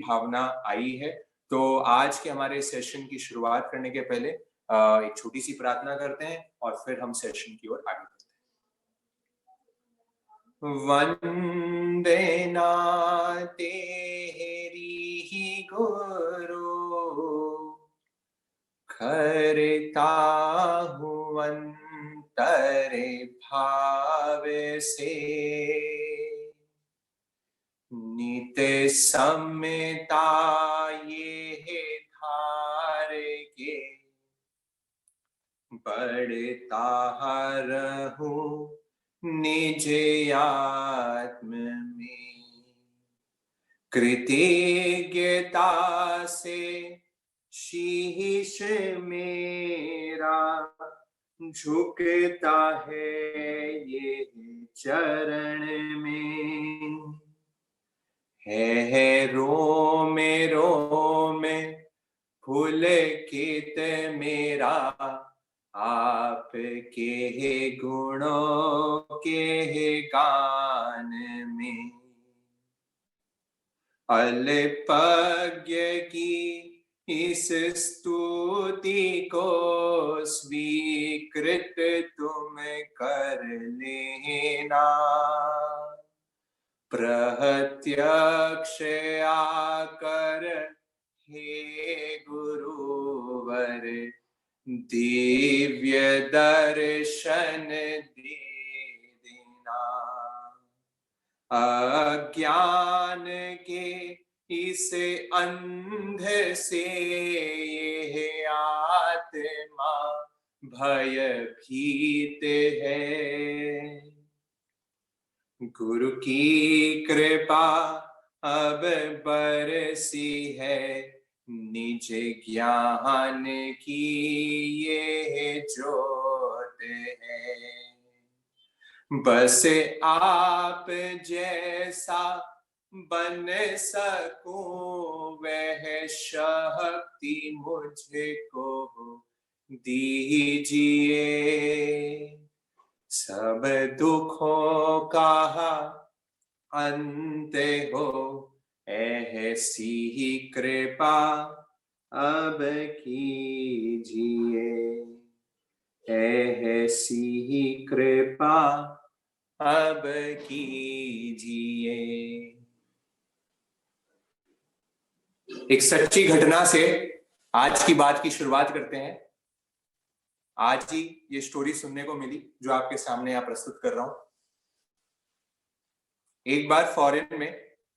भावना आई है। तो आज के हमारे सेशन की शुरुआत करने के पहले एक छोटी सी प्रार्थना करते हैं और फिर हम सेशन की ओर आगे बढ़ते हैं। वंदे नाते हेरी गुरु करता हूँ अंतरे भाव से, नित्य सम्यता ये धार के बढ़ता रहूं निज आत्म में। कृतज्ञता से शीश मेरा झुकता है ये चरण में। है रोम पुलकित मेरा आपके गुणों के गान में। अल्पज्ञ की इस स्तुति को स्वीकृत तुम कर लेना। प्रत्यक्ष आकर हे गुरुवर दिव्य दर्शन दे देना। अज्ञान के इस अंध से ये आत्मा भयभीत है। गुरु की कृपा अब बरसी है, निज ज्ञान की ये जोत है। बस आप जैसा बन सकूं वह शक्ति मुझको दीजिए। सब दुखों का अंत हो ऐसी ही कृपा अब कीजिए। ऐसी ही कृपा अब कीजिए। एक सच्ची घटना से आज की बात की शुरुआत करते हैं। आज ही ये स्टोरी सुनने को मिली जो आपके सामने यहाँ प्रस्तुत कर रहा हूं। एक बार फॉरेन में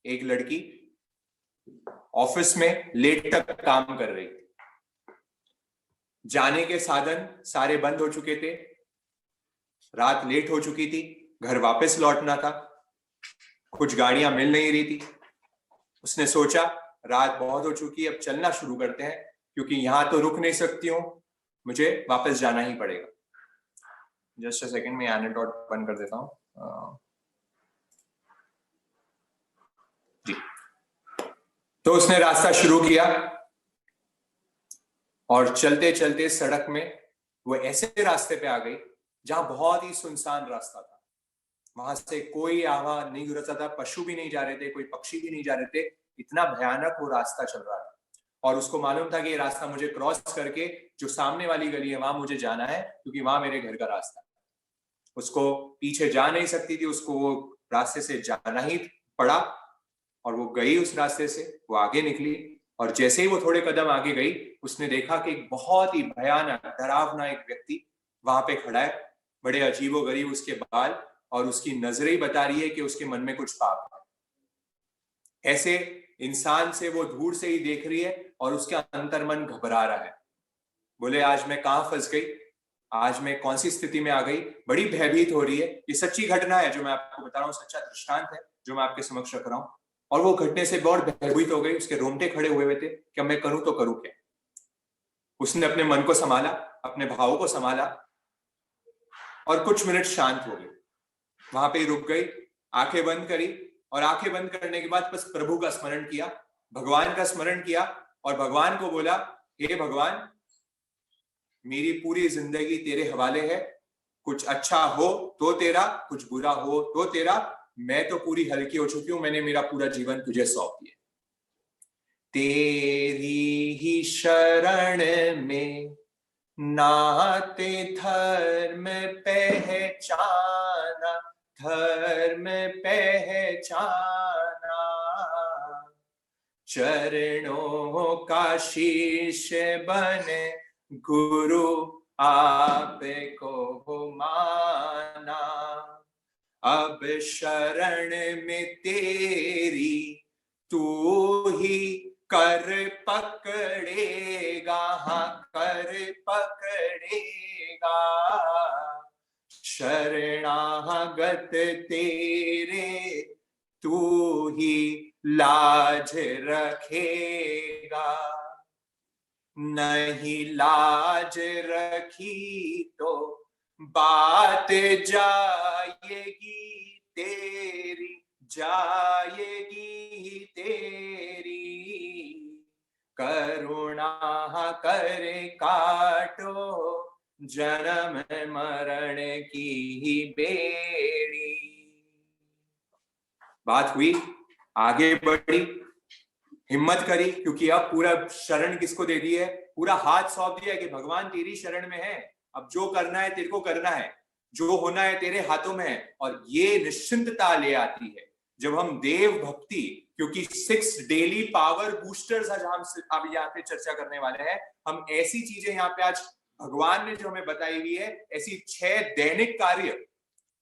एक लड़की ऑफिस में लेट तक काम कर रही थी। जाने के साधन सारे बंद हो चुके थे, रात लेट हो चुकी थी, घर वापस लौटना था, कुछ गाड़ियां मिल नहीं रही थी। उसने सोचा रात बहुत हो चुकी है, अब चलना शुरू करते हैं, क्योंकि यहां तो रुक नहीं सकती हूं, मुझे वापस जाना ही पड़ेगा। जस्ट अ सेकंड में एनेक्डोट बंद कर देता हूं जी। तो उसने रास्ता शुरू किया और चलते चलते सड़क में वो ऐसे रास्ते पे आ गई जहां बहुत ही सुनसान रास्ता था। वहां से कोई आवाज नहीं गुजरता था, पशु भी नहीं जा रहे थे, कोई पक्षी भी नहीं जा रहे थे। इतना भयानक वो रास्ता चल रहा था और उसको मालूम था कि ये रास्ता मुझे क्रॉस करके जो सामने वाली गली है वहां मुझे जाना है, क्योंकि वहां मेरे घर का रास्ता है। उसको पीछे जा नहीं सकती थी, उसको वो रास्ते से जाना ही पड़ा और वो गई उस रास्ते से। वो आगे निकली और जैसे ही वो थोड़े कदम आगे गई, उसने देखा कि एक बहुत ही भयानक डरावना एक व्यक्ति वहां पे खड़ा है। बड़े अजीबोगरीब उसके बाल और उसकी नजरें ही बता रही है कि उसके मन में कुछ पाप है। ऐसे इंसान से वो दूर से ही देख रही है और उसका अंतर्मन घबरा रहा है। बोले आज मैं कहां फंस गई, आज मैं कौन सी स्थिति में आ गई, बड़ी भयभीत हो रही है। ये सच्ची घटना है जो मैं आपको बता रहा हूँ, सच्चा दृष्टांत है जो मैं आपके समक्ष रख रहा हूँ। और वो घटने से बहुत भयभीत हो गई, उसके रोंगटे खड़े हुए थे कि मैं करूं तो करूं क्या। उसने अपने मन को संभाला, अपने भावों को संभाला और कुछ मिनट शांत हो गई। वहां पे रुक गई, आंखें बंद करी और आंखें बंद करने के बाद बस प्रभु का स्मरण किया, भगवान का स्मरण किया और भगवान को बोला, हे भगवान, मेरी पूरी जिंदगी तेरे हवाले है। कुछ अच्छा हो तो तेरा, कुछ बुरा हो तो तेरा। मैं तो पूरी हल्की हो चुकी हूं, मैंने मेरा पूरा जीवन तुझे सौंप दिया। तेरी ही शरण में नाते धर्म पहचाना, धर्म पहचाना, चरणों का शिष्य बने गुरु आपको माना, अब शरण में तेरी तू ही कर पकड़ेगा, हाँ कर पकड़ेगा, शरणागत तेरे तू ही लाज रखेगा, नहीं लाज रखी तो बात जाएगी तेरी, जाएगी तेरी, करुणा करे काटो जन्म मरण की ही बेड़ी। बात हुई, आगे बढ़ी, हिम्मत करी, क्योंकि अब पूरा शरण किसको दे दी है, पूरा हाथ सौंप दिया कि भगवान तेरी शरण में है, अब जो करना है तेरे को करना है, जो होना है तेरे हाथों में है। और ये निश्चिंतता ले आती है जब हम देव भक्ति, क्योंकि 6 डेली पावर बूस्टर्स आज हम अब यहाँ पे चर्चा करने वाले हैं, हम ऐसी चीजें यहाँ पे आज भगवान ने जो हमें बताई हुई है, ऐसी 6 दैनिक कार्य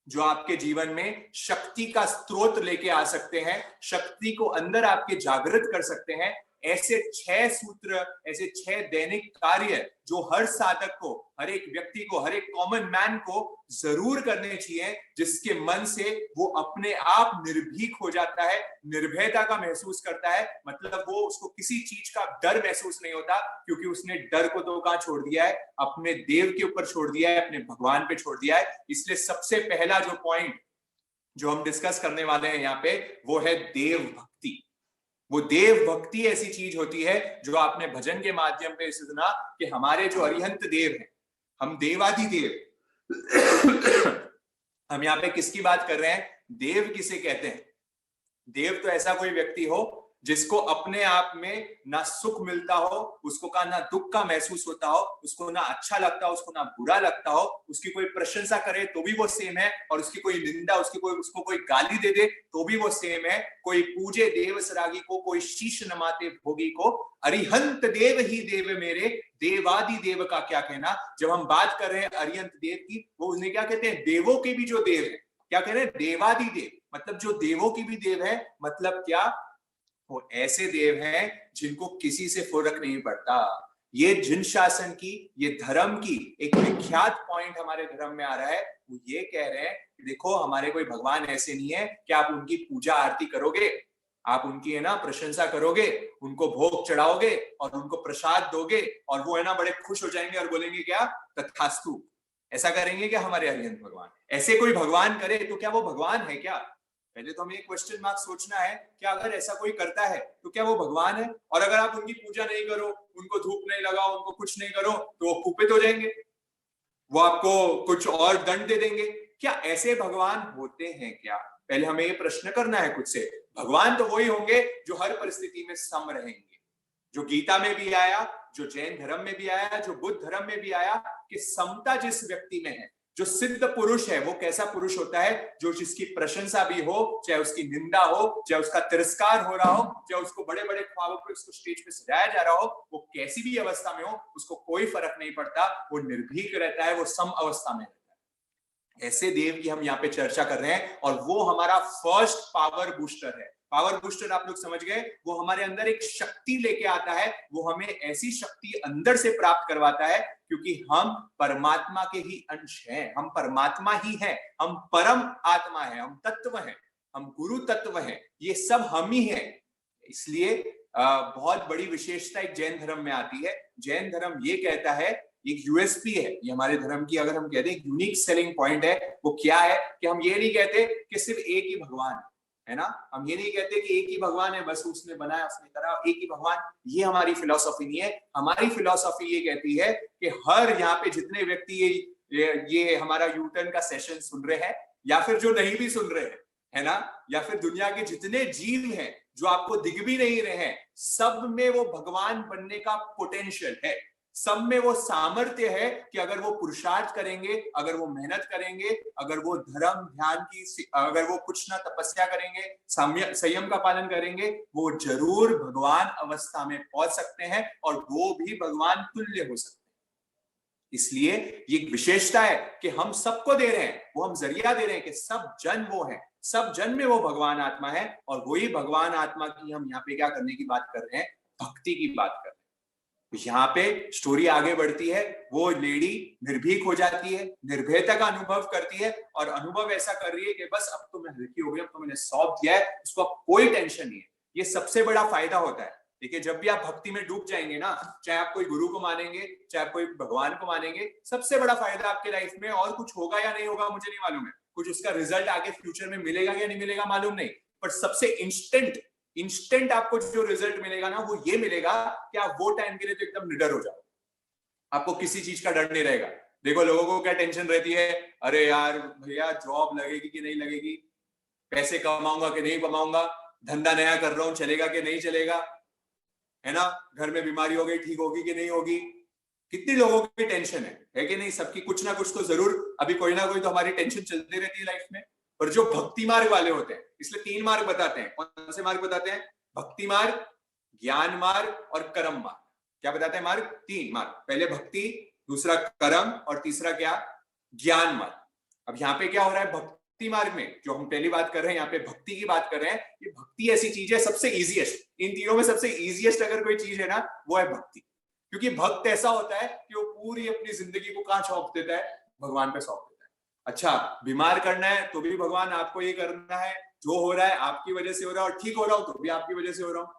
जो आपके जीवन में शक्ति का स्रोत लेके आ सकते हैं, शक्ति को अंदर आपके जागृत कर सकते हैं। ऐसे 6 सूत्र, ऐसे 6 दैनिक कार्य जो हर साधक को, हर एक व्यक्ति को, हर एक कॉमन मैन को जरूर करने चाहिए, जिसके मन से वो अपने आप निर्भीक हो जाता है, निर्भयता का महसूस करता है। मतलब वो, उसको किसी चीज का डर महसूस नहीं होता, क्योंकि उसने डर को तो कहां छोड़ दिया है, अपने देव के ऊपर छोड़ दिया है, अपने भगवान पे छोड़ दिया है। इसलिए सबसे पहला जो पॉइंट जो हम डिस्कस करने वाले हैं यहाँ पे, वो है देव भक्ति। वो देव भक्ति ऐसी चीज होती है जो आपने भजन के माध्यम पे सुना कि हमारे जो अरिहंत देव हैं, हम देवादि देव हम यहाँ पे किसकी बात कर रहे हैं, देव किसे कहते हैं? देव तो ऐसा कोई व्यक्ति हो जिसको अपने आप में ना सुख मिलता हो, उसको का ना दुख का महसूस होता हो, उसको ना अच्छा लगता हो, उसको ना बुरा लगता हो, उसकी कोई प्रशंसा करे तो भी वो सेम है, और उसकी कोई निंदा, उसको कोई गाली दे दे तो भी वो सेम है। कोई पूजे देव सरागी को, कोई शीश नमाते भोगी को, अरिहंत देव ही देव मेरे, देवादि देव का क्या कहना। जब हम बात कर रहे हैं अरिहंत देव की, वो उन्हें क्या कहते हैं, देवों के भी जो देव है, क्या कह रहे हैं, देवादि देव, मतलब जो देवों की भी देव है। मतलब क्या, वो ऐसे देव हैं जिनको किसी से फर्क नहीं पड़ता। ये जिन शासन की, ये धर्म की एक विख्यात पॉइंट हमारे धर्म में आ रहा है, वो ये कह रहे हैं कि देखो हमारे कोई भगवान ऐसे नहीं है कि आप उनकी पूजा आरती करोगे, आप उनकी है ना प्रशंसा करोगे, उनको भोग चढ़ाओगे और उनको प्रसाद दोगे और वो है ना बड़े खुश हो जाएंगे और बोलेंगे क्या, तथास्तु। ऐसा करेंगे क्या हमारे अरिहंत भगवान? ऐसे कोई भगवान करे तो क्या वो भगवान है क्या? पहले तो हमें एक क्वेश्चन मार्क सोचना है कि अगर ऐसा कोई करता है तो क्या वो भगवान है? और अगर आप उनकी पूजा नहीं करो, उनको धूप नहीं लगाओ, उनको कुछ नहीं करो, तो वो कुपित हो जाएंगे, वो आपको कुछ और दंड दे देंगे। क्या ऐसे भगवान होते हैं क्या? पहले हमें ये प्रश्न करना है खुद से। भगवान तो वही होंगे जो हर परिस्थिति में सम रहेंगे, जो गीता में भी आया, जो जैन धर्म में भी आया, जो बुद्ध धर्म में भी आया, कि समता जिस व्यक्ति में है, जो सिद्ध पुरुष है, वो कैसा पुरुष होता है, जो जिसकी प्रशंसा भी हो, चाहे उसकी निंदा हो, चाहे उसका तिरस्कार हो रहा हो, चाहे उसको बड़े बड़े ख्वाबों पे उसको स्टेज पे सजाया जा रहा हो, वो कैसी भी अवस्था में हो, उसको कोई फर्क नहीं पड़ता, वो निर्भीक रहता है, वो सम अवस्था में रहता है। ऐसे देव की हम यहाँ पे चर्चा कर रहे हैं, और वो हमारा फर्स्ट पावर बूस्टर है। पावर बूस्टर आप लोग समझ गए, वो हमारे अंदर एक शक्ति लेके आता है, वो हमें ऐसी शक्ति अंदर से प्राप्त करवाता है, क्योंकि हम परमात्मा के ही अंश हैं, हम परमात्मा ही हैं, हम परम आत्मा है, हम तत्व हैं, हम गुरु तत्व हैं, ये सब हम ही हैं। इसलिए बहुत बड़ी विशेषता एक जैन धर्म में आती है। जैन धर्म ये कहता है, एक यूएसपी है ये हमारे धर्म की, अगर हम कहते हैं यूनिक सेलिंग पॉइंट है, वो क्या है कि हम ये नहीं कहते कि सिर्फ एक ही भगवान है ना, हम ये नहीं कहते कि एक ही भगवान है, बस उसने बनाया, उसने करा, एक ही भगवान। ये हमारी फिलॉसफी नहीं है। हमारी फिलॉसफी ये कहती है कि हर यहाँ पे जितने व्यक्ति ये हमारा यूटर्न का सेशन सुन रहे हैं, या फिर जो नहीं भी सुन रहे हैं, है ना, या फिर दुनिया के जितने जीव हैं जो आपको दिख भी नहीं रहे हैं, सब में वो भगवान बनने का पोटेंशियल है, सब में वो सामर्थ्य है कि अगर वो पुरुषार्थ करेंगे, अगर वो मेहनत करेंगे, अगर वो धर्म ध्यान की, अगर वो कुछ ना तपस्या करेंगे, संयम का पालन करेंगे, वो जरूर भगवान अवस्था में पहुंच सकते हैं और वो भी भगवान तुल्य हो सकते हैं। इसलिए ये विशेषता है कि हम सबको दे रहे हैं, वो हम जरिया दे रहे हैं कि सब जन वो है, सब जन में वो भगवान आत्मा है, और वही भगवान आत्मा की हम यहाँ पे क्या करने की बात कर रहे हैं, भक्ति की बात कर रहे हैं। यहाँ पे स्टोरी आगे बढ़ती है, वो लेडी निर्भीक हो जाती है, निर्भयता का अनुभव करती है, और अनुभव ऐसा कर रही है कि बस अब तो मैं हल्की हो गई, अब तो मैंने सौंप दिया है, उसको अब कोई टेंशन नहीं है। ये सबसे बड़ा फायदा होता है। देखिए, जब भी आप भक्ति में डूब जाएंगे ना, चाहे आप कोई गुरु को मानेंगे, चाहे आप कोई भगवान को मानेंगे, सबसे बड़ा फायदा आपके लाइफ में, और कुछ होगा या नहीं होगा मुझे नहीं मालूम है, कुछ उसका रिजल्ट आगे फ्यूचर में मिलेगा या नहीं मिलेगा मालूम नहीं, पर सबसे इंस्टेंट आपको जो रिजल्ट मिलेगा ना, वो ये मिलेगा कि आप वो टाइम के लिए तो एकदम निडर हो जाओ, आपको किसी चीज का डर नहीं रहेगा। देखो, लोगों को क्या टेंशन रहती है, अरे यार भैया जॉब लगेगी कि नहीं लगेगी, पैसे कमाऊंगा कि नहीं कमाऊंगा, धंधा नया कर रहा हूं चलेगा कि नहीं चलेगा, है ना, घर में बीमारी हो गई ठीक होगी कि नहीं होगी, कितनी लोगों की टेंशन है कि नहीं, सबकी कुछ ना कुछ तो जरूर अभी कोई ना कोई तो हमारी टेंशन चलती रहती है लाइफ में। और जो भक्ति मार्ग वाले होते हैं, इसलिए 3 मार्ग बताते हैं। कौन से मार्ग बताते हैं? भक्ति मार्ग, ज्ञान मार्ग और कर्म मार्ग। क्या बताते हैं मार्ग? 3 मार्ग, पहले भक्ति, दूसरा कर्म और तीसरा क्या? ज्ञान मार्ग। अब यहाँ पे क्या हो रहा है, भक्ति मार्ग में जो हम पहली बात कर रहे हैं, यहाँ पे भक्ति की बात कर रहे हैं। ये भक्ति ऐसी चीज है सबसे इजीएस्ट, इन तीनों में सबसे इजीएस्ट अगर कोई चीज है ना, वो है भक्ति। क्योंकि भक्त ऐसा होता है कि वो पूरी अपनी जिंदगी को कहाँ सौंप देता है? भगवान पे सौंप देता है। अच्छा, बीमार करना है तो भी भगवान आपको ये करना है, जो हो रहा है आपकी वजह से हो रहा है, और ठीक हो रहा हूं तो भी आपकी वजह से हो रहा हूं।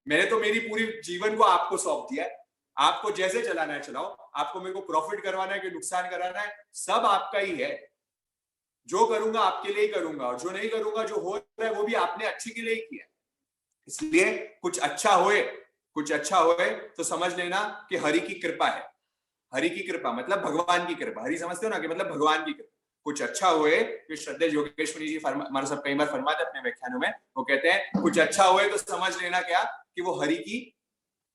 मैंने तो मेरी पूरी जीवन को आपको सौंप दिया है, आपको जैसे चलाना है चलाओ, आपको मेरे को प्रॉफिट करवाना है कि नुकसान कराना है, सब आपका ही है। जो करूंगा आपके लिए ही करूंगा, और जो नहीं करूंगा, जो हो रहा है वो भी आपने अच्छे के लिए ही किया। इसलिए कुछ अच्छा होए तो समझ लेना कि हरि की कृपा है। हरि की कृपा मतलब भगवान की कृपा। हरि समझते हो ना, कि मतलब भगवान की कृपा। कुछ अच्छा हुए, श्रद्धेय योगेश्वरी जी हमारे सब कई बार फरमाते अपने व्याख्यानों में, वो कहते हैं कुछ अच्छा हुए तो समझ लेना क्या, कि वो हरि की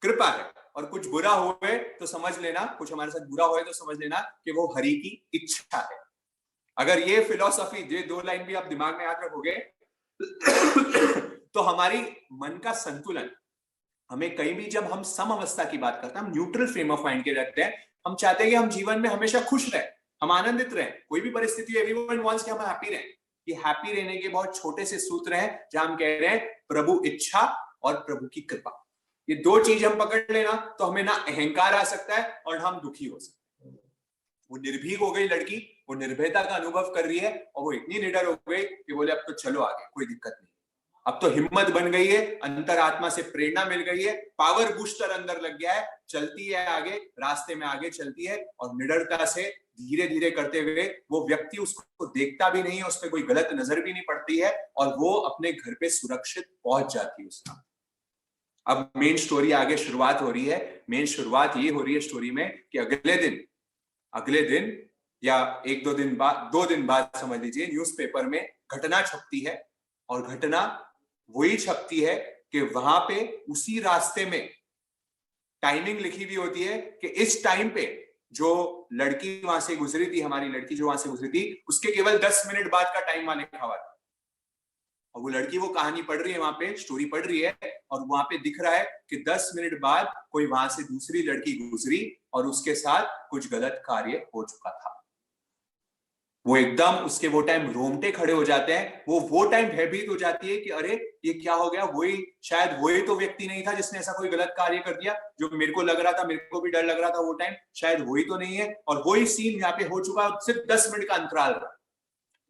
कृपा है, और कुछ बुरा हुए तो समझ लेना, कुछ हमारे साथ बुरा हुए तो समझ लेना कि वो हरि की इच्छा है। अगर ये फिलॉसफी, ये 2 लाइन भी आप दिमाग में याद रखोगे तो हमारी मन का संतुलन, हमें कहीं भी जब हम सम अवस्था की बात करते हैं, हम न्यूट्रल फ्रेम ऑफ माइंड के रहते हैं, हम चाहते हैं कि हम जीवन में हमेशा खुश रहें, हम आनंदित रहें, कोई भी परिस्थिति, एवरीवन वांट्स कि हम हैप्पी रहें। ये हैप्पी रहने के बहुत छोटे से सूत्र हैं, जहां हम कह रहे हैं प्रभु इच्छा और प्रभु की कृपा। ये 2 चीज हम पकड़ लेना तो हमें ना अहंकार आ सकता है और हम दुखी हो सकते हैं। वो निर्भीक हो गई लड़की, वो निर्भयता का अनुभव कर रही है, और वो इतनी निडर हो गई कि बोले अब तो चलो आगे, कोई दिक्कत नहीं, अब तो हिम्मत बन गई है, अंतरात्मा से प्रेरणा मिल गई है, पावर बूस्टर अंदर लग गया है, चलती है आगे, रास्ते में आगे चलती है, और निडरता से धीरे धीरे करते हुए वो व्यक्ति उसको देखता भी नहीं है, उस पर कोई गलत नजर भी नहीं पड़ती है, और वो अपने घर पे सुरक्षित पहुंच जाती है उसका। अब मेन स्टोरी आगे शुरुआत हो रही है। मेन शुरुआत ये हो रही है स्टोरी में कि अगले दिन या 1-2 दिन बाद, 2 दिन बाद समझ लीजिए, न्यूज़पेपर में घटना छपती है, और घटना वही छपती है कि वहां पे उसी रास्ते में टाइमिंग लिखी हुई होती है कि इस टाइम पे जो लड़की वहां से गुजरी थी, हमारी लड़की जो वहां से गुजरी थी, उसके केवल 10 मिनट बाद का टाइम वहां लिखा हुआ था। और वो लड़की वो कहानी पढ़ रही है, वहां पे स्टोरी पढ़ रही है, और वहां पे दिख रहा है कि 10 मिनट बाद कोई वहां से दूसरी लड़की गुजरी और उसके साथ कुछ गलत कार्य हो चुका था। वो एकदम उसके वो टाइम रोंगटे खड़े हो जाते हैं, वो टाइम भयभीत हो जाती है कि अरे ये क्या हो गया, शायद वही तो व्यक्ति नहीं था जिसने ऐसा कोई गलत कार्य कर दिया, जो मेरे को लग रहा था, मेरे को भी डर लग रहा था वो टाइम, शायद वही तो नहीं है। और वही सीन यहाँ पे हो चुका है, सिर्फ 10 मिनट का अंतराल रहा।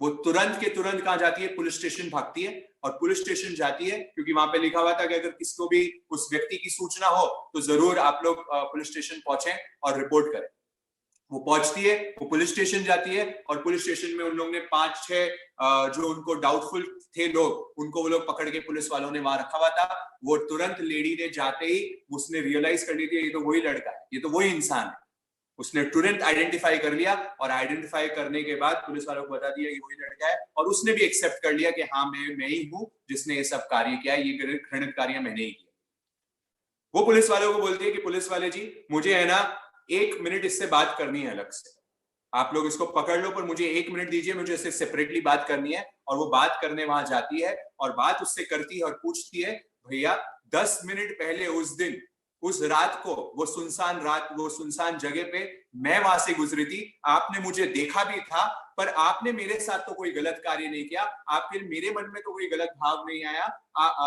वो तुरंत के तुरंत कहाँ जाती है? पुलिस स्टेशन भागती है, और पुलिस स्टेशन जाती है क्योंकि वहां पे लिखा हुआ था कि अगर किसी को भी उस व्यक्ति की सूचना हो तो जरूर आप लोग पुलिस स्टेशन पहुंचे और रिपोर्ट करें। वो पहुंचती है, वो पुलिस स्टेशन जाती है, और पुलिस स्टेशन में उन लोगों ने 5-6 जो उनको डाउटफुल थे लोग, उनको वो लोग पकड़ के पुलिस वालों ने वहां रखा हुआ था। वो तुरंत लेडी ने जाते ही उसने रियलाइज कर ली थी ये तो वही लड़का है, ये तो वही इंसान है। उसने तुरंत आइडेंटिफाई कर लिया और आइडेंटिफाई करने के बाद पुलिस वालों को बता दिया कि वही लड़का है, और उसने भी एक्सेप्ट कर लिया कि हाँ मैं ही हूं जिसने ये सब कार्य किया, ये घृणित कार्य मैंने ही किया। वो पुलिस वालों को बोलती है कि पुलिस वाले जी मुझे है ना 1 मिनट इससे बात करनी है अलग से, आप लोग इसको पकड़ लो पर मुझे 1 मिनट दीजिए, मुझे इससे सेपरेटली बात करनी है। और वो बात करने वहां जाती है और बात उससे करती है और पूछती है भैया 10 मिनट पहले उस दिन उस रात को वो सुनसान रात वो सुनसान जगह पे मैं वहां से गुजरी थी, आपने मुझे देखा भी था पर आपने मेरे साथ तो कोई गलत कार्य नहीं किया, आपके मेरे मन में तो कोई गलत भाव नहीं आया,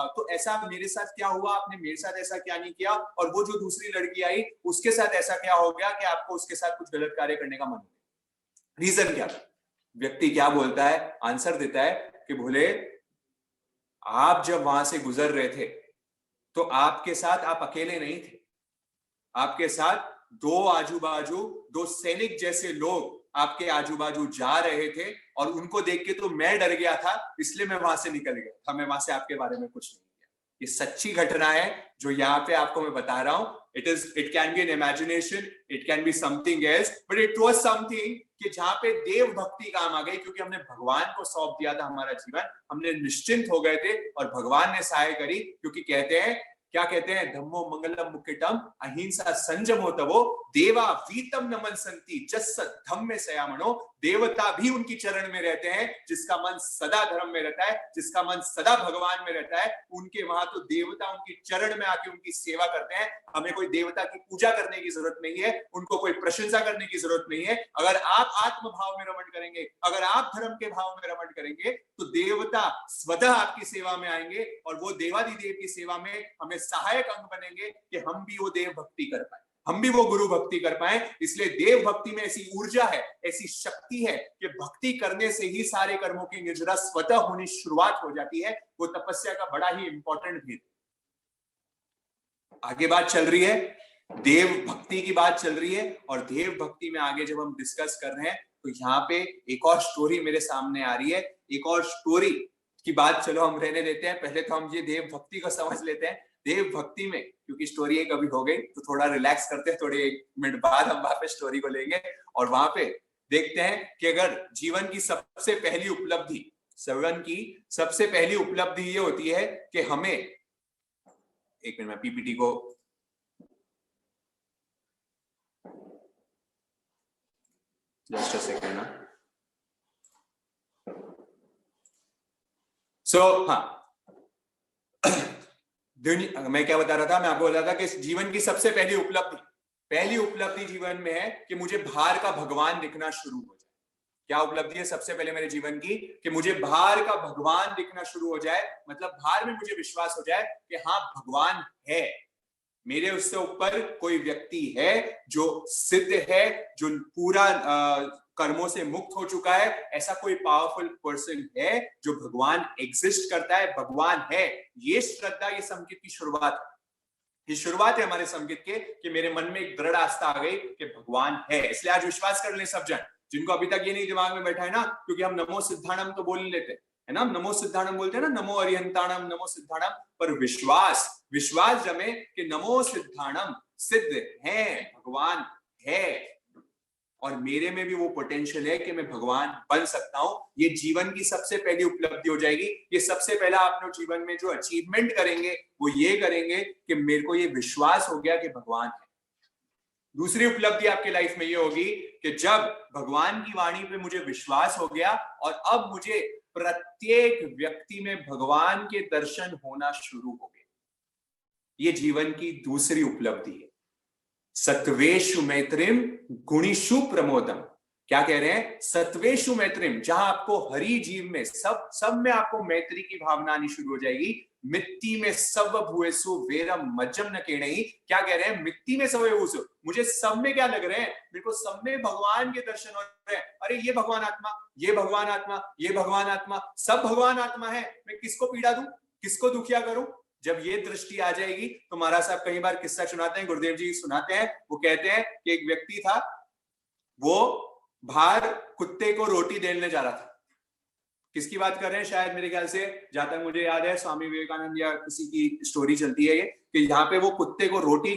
तो ऐसा मेरे साथ क्या हुआ, आपने मेरे साथ ऐसा क्या नहीं किया, और वो जो दूसरी लड़की आई उसके साथ ऐसा क्या हो गया कि आपको उसके साथ कुछ गलत कार्य करने का मन हो? रीजन क्या था? व्यक्ति क्या बोलता है, आंसर देता है कि भोले आप जब वहां से गुजर रहे थे तो आपके साथ आप अकेले नहीं थे, आपके साथ 2 आजू बाजू 2 सैनिक जैसे लोग आपके आजू बाजू जा रहे थे, और उनको देख के तो मैं डर गया था, इसलिए मैं वहां से निकल गया था, मैं वहां से आपके बारे में कुछ नहीं किया। ये सच्ची घटना है जो यहाँ पे आपको मैं बता रहा हूं। It can be N imagination, it can be something else, but it was something कि जहां पे देव भक्ति काम आ गई, क्योंकि हमने भगवान को सौंप दिया था हमारा जीवन, हमने निश्चिंत हो गए थे और भगवान ने सहाय करी। क्योंकि कहते हैं, क्या कहते हैं, धम्मो मंगलम मुक्तिटम अहिंसा संयमो तवो देवा वीतम नमन संति जस्सत धम्मे सयामणो। देवता भी उनकी चरण में रहते हैं, जिसका मन सदा धर्म में रहता है, जिसका मन सदा भगवान में रहता है, उनके वहां तो देवता उनकी चरण में आके उनकी सेवा करते हैं। हमें कोई देवता की पूजा करने की जरूरत नहीं है, उनको कोई प्रशंसा करने की जरूरत नहीं है। अगर आप आत्म भाव में रमण करेंगे, अगर आप धर्म के भाव में रमण करेंगे, तो देवता स्वतः आपकी सेवा में आएंगे, और वो देवादिदेव की सेवा में हमें सहायक अंग बनेंगे कि हम भी वो देव भक्ति कर पाए, हम भी वो गुरु भक्ति कर पाए। इसलिए देव भक्ति में ऐसी ऊर्जा है, ऐसी शक्ति है कि भक्ति करने से ही सारे कर्मों की निर्जरा स्वतः होनी शुरुआत हो जाती है। वो तपस्या का बड़ा ही इंपॉर्टेंट भेद। आगे बात चल रही है, देव भक्ति की बात चल रही है, और देव भक्ति में आगे जब हम डिस्कस कर रहे हैं तो यहाँ पे एक और स्टोरी मेरे सामने आ रही है। एक और स्टोरी की बात चलो हम रहने देते हैं, पहले तो हम ये देव भक्ति को समझ लेते हैं। देव भक्ति में क्योंकि स्टोरी एक अभी हो गई तो थोड़ा रिलैक्स करते हैं, थोड़े 1 मिनट बाद हम वापस स्टोरी को लेंगे और वहां पे देखते हैं कि अगर जीवन की सबसे पहली उपलब्धि, जीवन की सबसे पहली उपलब्धि ये होती है कि हमें, एक मिनट में पीपीटी को जस्ट अ सेकंड ना। हाँ मैं क्या बता रहा था, मैं आपको बता रहा था कि जीवन की सबसे पहली उपलब्धि जीवन में है कि मुझे बाहर का भगवान दिखना शुरू हो जाए। क्या उपलब्धि है सबसे पहले मेरे जीवन की? कि मुझे बाहर का भगवान दिखना शुरू हो जाए, मतलब बाहर में मुझे विश्वास हो जाए कि हाँ भगवान है, मेरे उससे ऊपर कोई व्यक्ति है जो सिद्ध है, जो पूरा कर्मों से मुक्त हो चुका है, ऐसा कोई पावरफुल पर्सन है जो भगवान एग्जिस्ट करता है, भगवान है। ये श्रद्धा, ये संकेत की शुरुआत है, ये शुरुआत है हमारे संकेत के कि मेरे मन में एक दृढ़ आस्था आ गई कि भगवान है। इसलिए आज विश्वास कर लें सब जन, जिनको अभी तक ये नहीं दिमाग में बैठा है ना, क्योंकि हम नमो सिद्धाणम तो बोल लेते है ना, नमो सिद्धाणम बोलते हैं ना, नमो अरिहंताणम नमो सिद्धाणम, पर विश्वास जमे कि नमो सिद्धाणम, सिद्ध है, भगवान है, और मेरे में भी वो पोटेंशियल है कि मैं भगवान बन सकता हूं। ये जीवन की सबसे पहली उपलब्धि हो जाएगी। ये सबसे पहला आप लोग जीवन में जो अचीवमेंट करेंगे वो ये करेंगे कि मेरे को ये विश्वास हो गया कि भगवान है। दूसरी उपलब्धि आपके लाइफ में ये होगी कि जब भगवान की वाणी पे मुझे विश्वास हो गया और अब मुझे प्रत्येक व्यक्ति में भगवान के दर्शन होना शुरू हो गए। ये जीवन की दूसरी उपलब्धि है। सत्वेषु मैत्रिम गुणिषु प्रमोदम। क्या कह रहे हैं? सत्वेषु मैत्रिम, जहां आपको हरि जीव में सब में आपको मैत्री की भावना आनी शुरू हो जाएगी। मिट्टी में सब भूएसु वेरम मज्जम न केणई। क्या कह रहे हैं? मिट्टी में सब भूएसु, मुझे सब में क्या लग रहे हैं? मेरे को सब में भगवान के दर्शन हो रहे हैं। अरे ये भगवान आत्मा, ये भगवान आत्मा, ये भगवान आत्मा, सब भगवान आत्मा है। मैं किसको पीड़ा दूं, किसको दुखिया करूं? जब ये दृष्टि आ जाएगी तो महाराज साहब कई बार किस्सा सुनाते हैं, गुरुदेव जी सुनाते हैं, वो कहते हैं कि एक व्यक्ति था, वो बाहर कुत्ते को रोटी देने जा रहा था। किसकी बात कर रहे हैं? शायद मेरे ख्याल से, जहां तक मुझे याद है, स्वामी विवेकानंद या किसी की स्टोरी चलती है ये, कि यहाँ पे वो कुत्ते को रोटी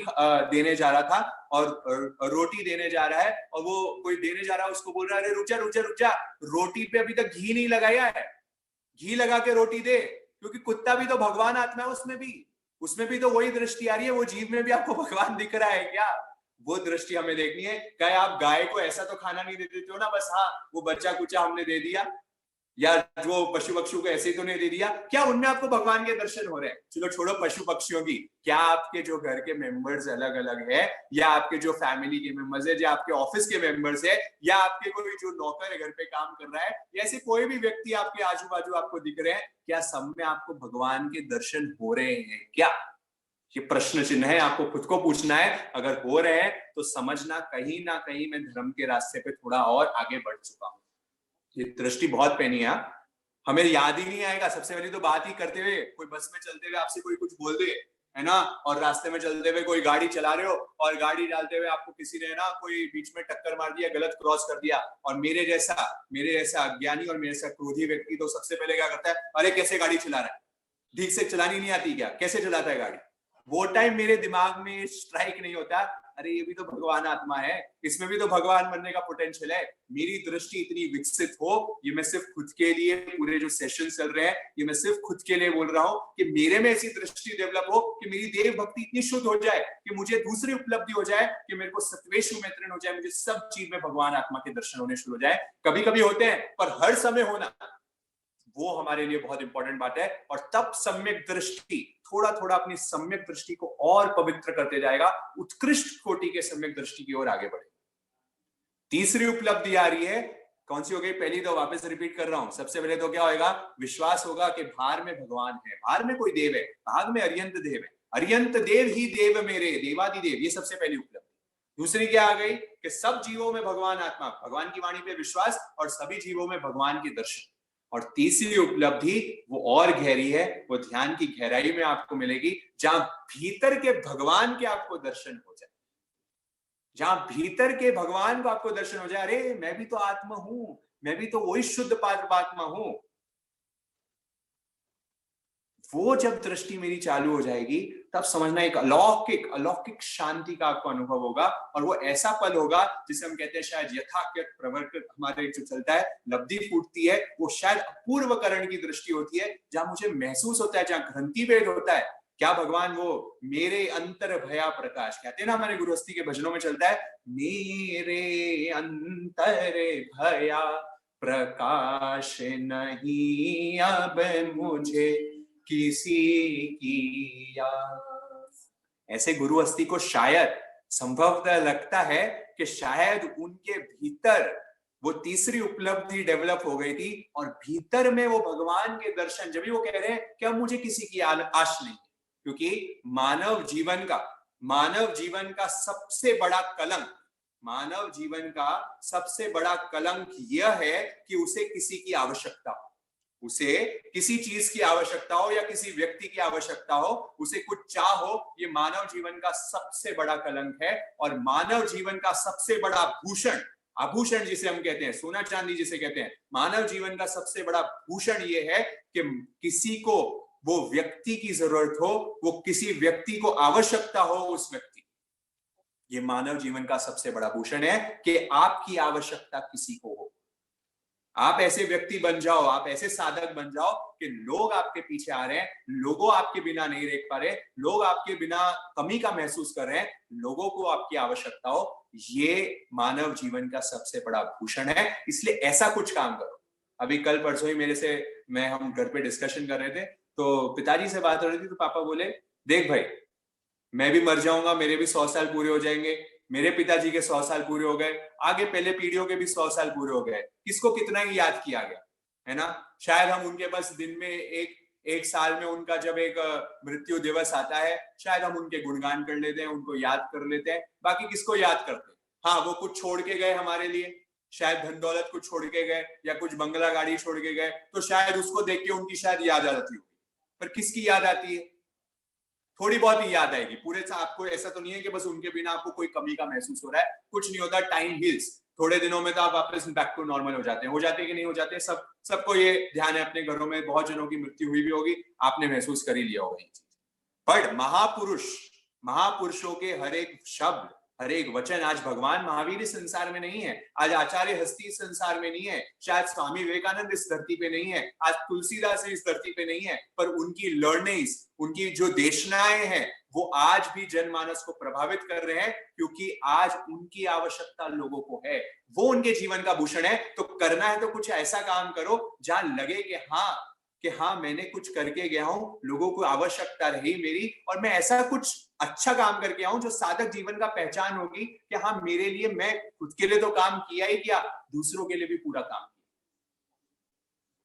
देने जा रहा था, और रोटी देने जा रहा है, और वो कोई देने जा रहा है, उसको बोल रहा है, अरे रुक जा रुक जा रुक जा, रोटी पे अभी तक घी नहीं लगाया है, घी लगा के रोटी दे। क्योंकि कुत्ता भी तो भगवान आत्मा है, उसमें भी तो वही दृष्टि आ रही है। वो जीव में भी आपको भगवान दिख रहा है क्या? वो दृष्टि हमें देखनी है। क्या आप गाय को ऐसा तो खाना नहीं दे देते हो ना, बस हाँ वो बच्चा कुचा हमने दे दिया, या जो पशु पक्षियों को ऐसे ही तो नहीं दे दिया? क्या उनमें आपको भगवान के दर्शन हो रहे हैं? चलो छोड़ो पशु पक्षियों की, क्या आपके जो घर के मेंबर्स अलग अलग है, या आपके जो फैमिली के मेंबर्स है, या आपके ऑफिस के मेंबर्स है, या आपके कोई जो नौकर है घर पे काम कर रहा है, या ऐसे कोई भी व्यक्ति आपके आजू बाजू आपको दिख रहे हैं, क्या सब में आपको भगवान के दर्शन हो रहे हैं क्या? ये प्रश्न चिन्ह है, आपको खुद को पूछना है। अगर हो रहे हैं तो समझना कहीं ना कहीं मैं धर्म के रास्ते पे थोड़ा और आगे बढ़ चुका हूं। ये दृष्टि बहुत पैनी है। हमें याद ही नहीं आएगा, सबसे पहले तो बात ही करते हुए, कोई बस में चलते हुए आपसे कोई कुछ बोल दे, है ना, और रास्ते में चलते हुए कोई गाड़ी चला रहे हो, और गाड़ी डालते हुए आपको किसी ने ना कोई बीच में टक्कर मार दिया, गलत क्रॉस कर दिया, और मेरे जैसा अज्ञानी और मेरे जैसा क्रोधी व्यक्ति तो सबसे पहले क्या करता है? अरे कैसे गाड़ी चला रहा है, ठीक से चलानी नहीं आती क्या, कैसे चलाता है गाड़ी? वो टाइम मेरे दिमाग में स्ट्राइक नहीं होता, अरे ये भी तो भगवान आत्मा है, इसमें भी तो भगवान बनने का पोटेंशियल है। मेरी दृष्टि इतनी विकसित हो, ये मैं सिर्फ खुद के लिए, पूरे जो सेशन चल रहे हैं ये मैं सिर्फ खुद के लिए बोल रहा हूँ, कि मेरे में ऐसी दृष्टि डेवलप हो कि मेरी देव भक्ति इतनी शुद्ध हो जाए कि मुझे दूसरी उपलब्धि हो जाए, कि मेरे को सत्वेशु मैत्रेण हो जाए, मुझे सब चीज में भगवान आत्मा के दर्शन होने शुरू हो जाए। कभी कभी होते हैं, पर हर समय होना वो हमारे लिए बहुत इंपॉर्टेंट बात है। और तब सम्यक दृष्टि थोड़ा थोड़ा अपनी सम्यक दृष्टि को और पवित्र करते जाएगा, उत्कृष्ट कोटि के सम्यक दृष्टि की ओर आगे बढ़े। तीसरी उपलब्धि आ रही है, कौन सी हो गई? पहली तो वापस रिपीट कर रहा हूं। सबसे पहले तो क्या होगा? विश्वास होगा कि भार में भगवान है, भार में कोई देव है, भाग में अरियंत देव है, अरियंत देव ही देव मेरे, देवादिदेव। ये सबसे पहली उपलब्धि। दूसरी क्या आ गई? कि सब जीवों में भगवान आत्मा, भगवान की वाणी पे विश्वास, और सभी जीवों में भगवान के दर्शन। और तीसरी उपलब्धि वो और गहरी है, वो ध्यान की गहराई में आपको मिलेगी, जहां भीतर के भगवान के आपको दर्शन हो जाए, जहां भीतर के भगवान को आपको दर्शन हो जाए। अरे मैं भी तो आत्मा हूं, मैं भी तो वही शुद्ध पात्मा हूं। वो जब दृष्टि मेरी चालू हो जाएगी, तब समझना एक अलौकिक शांति का आपको अनुभव होगा। और वो ऐसा पल होगा जिसे हम कहते हैं शायद यथाकृत प्रवर्तित, हमारे जो चलता है लब्धि फूटती है, वो शायद अपूर्वकरण की दृष्टि होती है, जहां मुझे महसूस होता है, जहां ग्रंथि भेद होता है, क्या भगवान वो मेरे अंतर भया प्रकाश, कहते हैं ना हमारे गुरुस्ती के भजनों में चलता है, मेरे अंतर भया प्रकाश नहीं अब मुझे किसी की याद। ऐसे गुरु अस्थि को शायद संभवतः लगता है कि शायद उनके भीतर वो तीसरी उपलब्धि डेवलप हो गई थी, और भीतर में वो भगवान के दर्शन, जब भी वो कह रहे हैं कि अब मुझे किसी की आश नहीं, क्योंकि मानव जीवन का सबसे बड़ा कलंक, मानव जीवन का सबसे बड़ा कलंक यह है कि उसे किसी की आवश्यकता हो, उसे किसी चीज की आवश्यकता हो, या किसी व्यक्ति की आवश्यकता हो, उसे कुछ चाह हो। ये मानव जीवन का सबसे बड़ा कलंक है। और मानव जीवन का सबसे बड़ा भूषण, आभूषण जिसे हम कहते हैं, सोना चांदी जिसे कहते हैं, मानव जीवन का सबसे बड़ा भूषण ये है कि किसी को वो व्यक्ति की जरूरत हो, वो किसी व्यक्ति को आवश्यकता हो उस व्यक्ति। ये मानव जीवन का सबसे बड़ा भूषण है कि आपकी आवश्यकता किसी को हो। आप ऐसे व्यक्ति बन जाओ, आप ऐसे साधक बन जाओ कि लोग आपके पीछे आ रहे हैं, लोगों आपके बिना नहीं रह पा रहे, लोग आपके बिना कमी का महसूस कर रहे हैं, लोगों को आपकी आवश्यकता हो। ये मानव जीवन का सबसे बड़ा भूषण है। इसलिए ऐसा कुछ काम करो। अभी कल परसों ही मेरे से हम घर पे डिस्कशन कर रहे थे, तो पिताजी से बात हो रही थी, तो पापा बोले, देख भाई, मैं भी मर जाऊंगा, मेरे भी 100 साल पूरे हो जाएंगे, मेरे पिताजी के 100 साल पूरे हो गए, आगे पहले पीढ़ियों के भी 100 साल पूरे हो गए, किसको कितना ही याद किया गया, है ना? शायद हम उनके बस दिन में एक साल में उनका जब एक मृत्यु दिवस आता है, शायद हम उनके गुणगान कर लेते हैं, उनको याद कर लेते हैं, बाकी किसको याद करते हैं? हाँ, वो कुछ छोड़ के गए हमारे लिए, शायद धन दौलत कुछ छोड़ के गए, या कुछ बंगला गाड़ी छोड़ के गए, तो शायद उसको देख के उनकी शायद याद आ जाती होगी। पर किसकी याद आती है? थोड़ी बहुत ही याद आएगी। पूरे से आपको ऐसा तो नहीं है कि बस उनके बिना आपको कोई कमी का महसूस हो रहा है, कुछ नहीं होता। टाइम हील्स, थोड़े दिनों में तो आप वापस बैक टू नॉर्मल हो जाते हैं कि नहीं हो जाते, सबको ये ध्यान है, अपने घरों में बहुत जनों की मृत्यु हुई भी होगी, आपने महसूस कर ही लिया होगा ये चीज। पर महापुरुषों के हर एक शब्द, हर एक वचन, आज भगवान महावीर इस संसार में नहीं है, आज आचार्य हस्ती इस संसार में नहीं है, शायद स्वामी विवेकानंद इस धरती पे नहीं है, आज तुलसीदास इस धरती पे नहीं है, पर उनकी लर्निंग्स, उनकी जो देशनाएं हैं, वो आज भी जनमानस को प्रभावित कर रहे हैं, क्योंकि आज उनकी आवश्यकता लोगों को है, वो उनके जीवन का भूषण है। तो करना है तो कुछ ऐसा काम करो जहां लगे कि हाँ मैंने कुछ करके गया हूं, लोगों को आवश्यकता रही मेरी, और मैं ऐसा कुछ अच्छा काम करके आऊं जो साधक जीवन का पहचान होगी कि हाँ मेरे लिए, मैं खुद के लिए तो काम किया ही किया, दूसरों के लिए भी पूरा काम किया।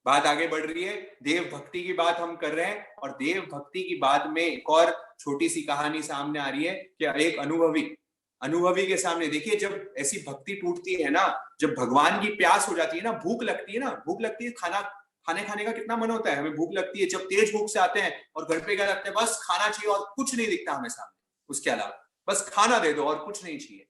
बात आगे बढ़ रही है, देव भक्ति की बात हम कर रहे हैं, और देव भक्ति की बात में एक और छोटी सी कहानी सामने आ रही है कि एक अनुभवी के सामने देखिए, जब ऐसी भक्ति टूटती है ना, जब भगवान की प्यास हो जाती है ना, भूख लगती है, खाने का कितना मन होता है, हमें भूख लगती है, जब तेज भूख से आते हैं और घर पे क्या लगता है, बस खाना चाहिए और कुछ नहीं दिखता हमें सामने उसके अलावा, बस खाना दे दो और कुछ नहीं चाहिए।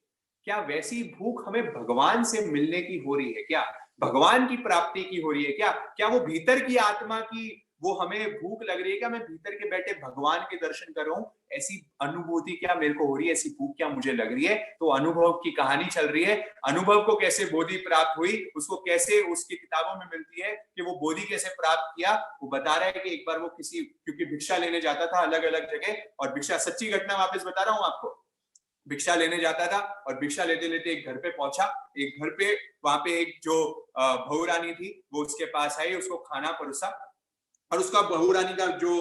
क्या वैसी भूख हमें भगवान से मिलने की हो रही है? क्या भगवान की प्राप्ति की हो रही है? क्या वो भीतर की आत्मा की वो हमें भूख लग रही है? क्या मैं भीतर के बैठे भगवान के दर्शन कर रहा हूं? ऐसी अनुभूति क्या मेरे को हो रही है? ऐसी भूख क्या मुझे लग रही है? तो अनुभव की कहानी चल रही है। अनुभव को कैसे बोधि प्राप्त हुई, उसको कैसे उसकी किताबों में मिलती है कि वो बोधि कैसे प्राप्त किया। वो बता रहा है कि एक बार वो क्योंकि भिक्षा लेने जाता था अलग अलग जगह, और भिक्षा, सच्ची घटना वापस बता रहा हूं आपको, भिक्षा लेने जाता था और भिक्षा लेते लेते एक घर पे पहुंचा। एक घर पे, वहां पे एक जो बहुरानी थी वो उसके पास आई, उसको खाना परोसा, और उसका बहुरानी का जो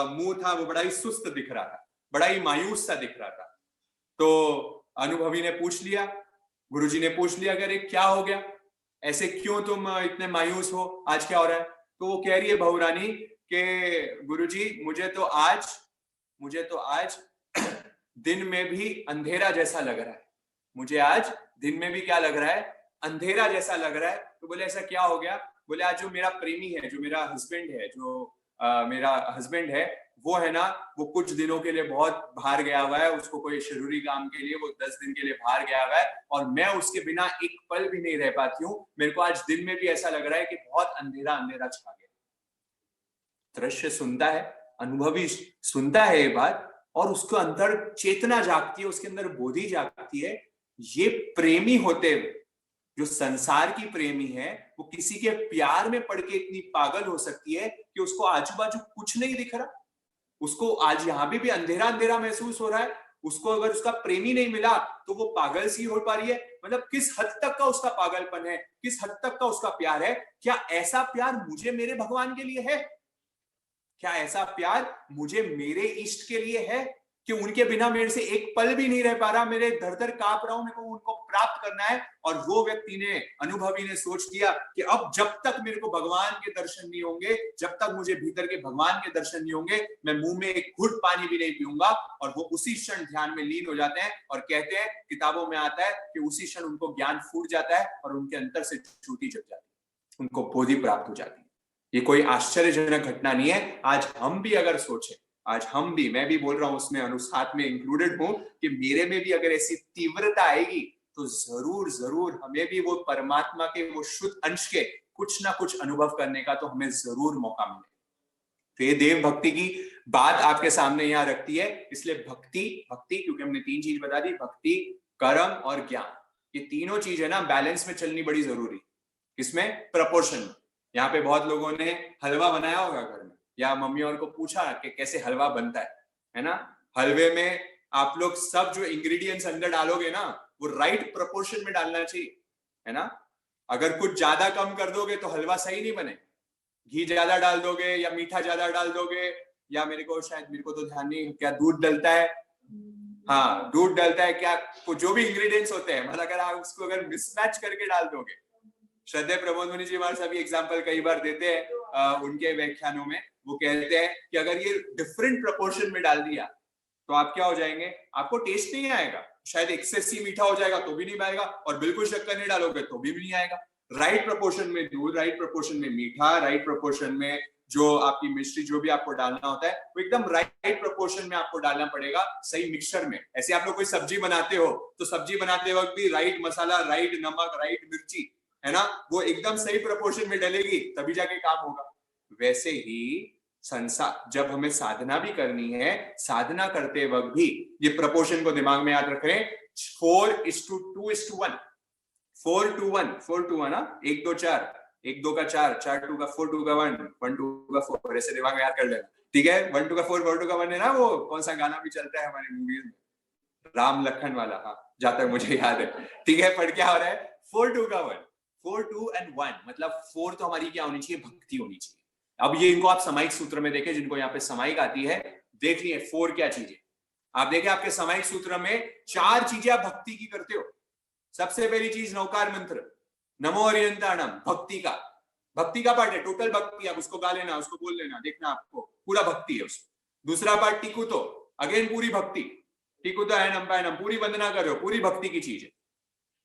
मुंह था वो बड़ा ही सुस्त दिख रहा था, बड़ा ही मायूस सा दिख रहा था। तो अनुभवी ने पूछ लिया, गुरुजी ने पूछ लिया, अरे क्या हो गया, ऐसे क्यों तुम इतने मायूस हो, आज क्या हो रहा है? तो वो कह रही है बहुरानी कि गुरुजी मुझे तो आज दिन में भी अंधेरा जैसा लग रहा है, मुझे आज दिन में भी क्या लग रहा है, अंधेरा जैसा लग रहा है। तो बोले ऐसा क्या हो गया? बोले आज जो मेरा प्रेमी है, जो मेरा हस्बैंड है, वो है ना, वो कुछ दिनों के लिए बहुत बाहर गया हुआ है, उसको कोई जरूरी काम के लिए वो 10 दिन के लिए बाहर गया हुआ है, और मैं उसके बिना एक पल भी नहीं रह पाती हूँ। मेरे को आज दिन में भी ऐसा लग रहा है कि बहुत अंधेरा अंधेरा छा गया। दृश्य सुनता है, अनुभवी सुनता है ये बात, और उसको अंदर चेतना जागती है, उसके अंदर बोधि जागती है। ये प्रेमी होते हुए, जो संसार की प्रेमी है, वो किसी के प्यार में पड़ के इतनी पागल हो सकती है कि उसको आजू बाजू कुछ नहीं दिख रहा, उसको आज यहाँ भी अंधेरा अंधेरा महसूस हो रहा है, उसको अगर उसका प्रेमी नहीं मिला तो वो पागल सी हो पा रही है। मतलब किस हद तक का उसका पागलपन है, किस हद तक का उसका प्यार है। क्या ऐसा प्यार मुझे मेरे भगवान के लिए है? क्या ऐसा प्यार मुझे मेरे इष्ट के लिए है कि उनके बिना मेरे से एक पल भी नहीं रह पा रहा, मेरे धर धर कांप रहा हूं, मेरे को उनको प्राप्त करना है। और वो व्यक्ति ने, अनुभवी ने सोच लिया कि अब जब तक मेरे को भगवान के दर्शन नहीं होंगे, जब तक मुझे भीतर के भगवान के दर्शन नहीं होंगे, मैं मुंह में एक घुट पानी भी नहीं पीऊंगा। और वो उसी क्षण ध्यान में लीन हो जाते हैं, और कहते हैं, किताबों में आता है कि उसी क्षण उनको ज्ञान फूट जाता है और उनके अंतर से छूटी जग जाती है, उनको बोधि प्राप्त हो जाती है। ये कोई आश्चर्यजनक घटना नहीं है। आज हम भी अगर सोचें, आज हम भी, मैं भी बोल रहा हूं उसमें अनुसाथ में इंक्लूडेड हूं, कि मेरे में भी अगर ऐसी तीव्रता आएगी तो जरूर जरूर हमें भी वो परमात्मा के वो शुद्ध अंश के कुछ ना कुछ अनुभव करने का तो हमें जरूर मौका मिले। तो ये देव भक्ति की बात आपके सामने यहाँ रखती है। इसलिए भक्ति क्योंकि हमने 3 चीज बता दी, भक्ति, कर्म और ज्ञान, ये तीनों चीज है ना बैलेंस में चलनी बड़ी जरूरी। किसमें? प्रपोर्शन में। यहाँ पे बहुत लोगों ने हलवा बनाया होगा घर में, या मम्मी और को पूछा कि कैसे हलवा बनता है ना। हलवे में आप लोग सब जो इंग्रेडिएंट्स अंदर डालोगे ना, वो राइट प्रोपोर्शन में डालना चाहिए, है ना। अगर कुछ ज्यादा कम कर दोगे तो हलवा सही नहीं बने। घी ज्यादा डाल दोगे या मीठा ज्यादा डाल दोगे, या मेरे को तो ध्यान नहीं, क्या दूध डलता है? हाँ, दूध डलता है क्या, जो भी इंग्रेडिएंट्स होते हैं, मतलब अगर आप उसको अगर मिसमैच करके डाल दोगे। श्रद्धेय प्रबोध मुनि जी हमारे साथ एग्जाम्पल कई बार देते हैं उनके व्याख्यानों में। वो कहते हैं कि अगर ये डिफरेंट प्रोपोर्शन में डाल दिया तो आप क्या हो जाएंगे, आपको टेस्ट नहीं आएगा। शायद एक्सेसिव मीठा हो जाएगा तो भी नहीं आएगा, और बिल्कुल शक्कर नहीं डालोगे तो भी नहीं आएगा। राइट प्रोपोर्शन में दूध, राइट प्रोपोर्शन में मीठा, राइट प्रोपोर्शन में जो आपकी मिश्री जो भी आपको डालना होता है वो एकदम राइट प्रोपोर्शन में आपको डालना पड़ेगा, सही मिक्सचर में। ऐसे आप लोग कोई सब्जी बनाते हो तो सब्जी बनाते वक्त भी राइट मसाला, राइट नमक, राइट मिर्ची, है ना, वो एकदम सही प्रोपोर्शन में डलेगी तभी जाके काम होगा। वैसे ही संसार, जब हमें साधना भी करनी है, साधना करते वक्त भी ये प्रपोर्शन को दिमाग में याद रख रहे हैं, 4:2:1, 4:1, 4:1 ना, 1 2 4, 1 2 का 4, 4 2 का 4, 2 का 1, 1 2 का 4, ऐसे दिमाग में याद कर लेना, ठीक है। 1 2 का 4, 4 2 का 1 है ना, वो कौन सा गाना भी चलता है हमारे मूवीज में, राम लखन वाला, हाँ, जहां तक मुझे याद है, ठीक है। पर क्या हो रहा है, 4 2 का 1, 4 2 and 1, मतलब 4 तो हमारी क्या होनी चाहिए, भक्ति होनी चाहिए। अब ये इनको आप समायिक सूत्र में देखें, जिनको यहाँ पे समायिक आती है, देख लिए 4 क्या चीजें आप देखें आपके समायिक सूत्र में 4 चीजें आप भक्ति की करते हो। सबसे पहली चीज नौकार मंत्र, नमो अरियंताणम, भक्ति का पार्ट है, टोटल भक्ति, आप उसको गा लेना, उसको बोल लेना, देखना आपको पूरा भक्ति है उसको। दूसरा पार्ट टिकुतो, अगेन पूरी भक्ति, टिकुतो है नम, पूरी वंदना करो, पूरी भक्ति की चीज है।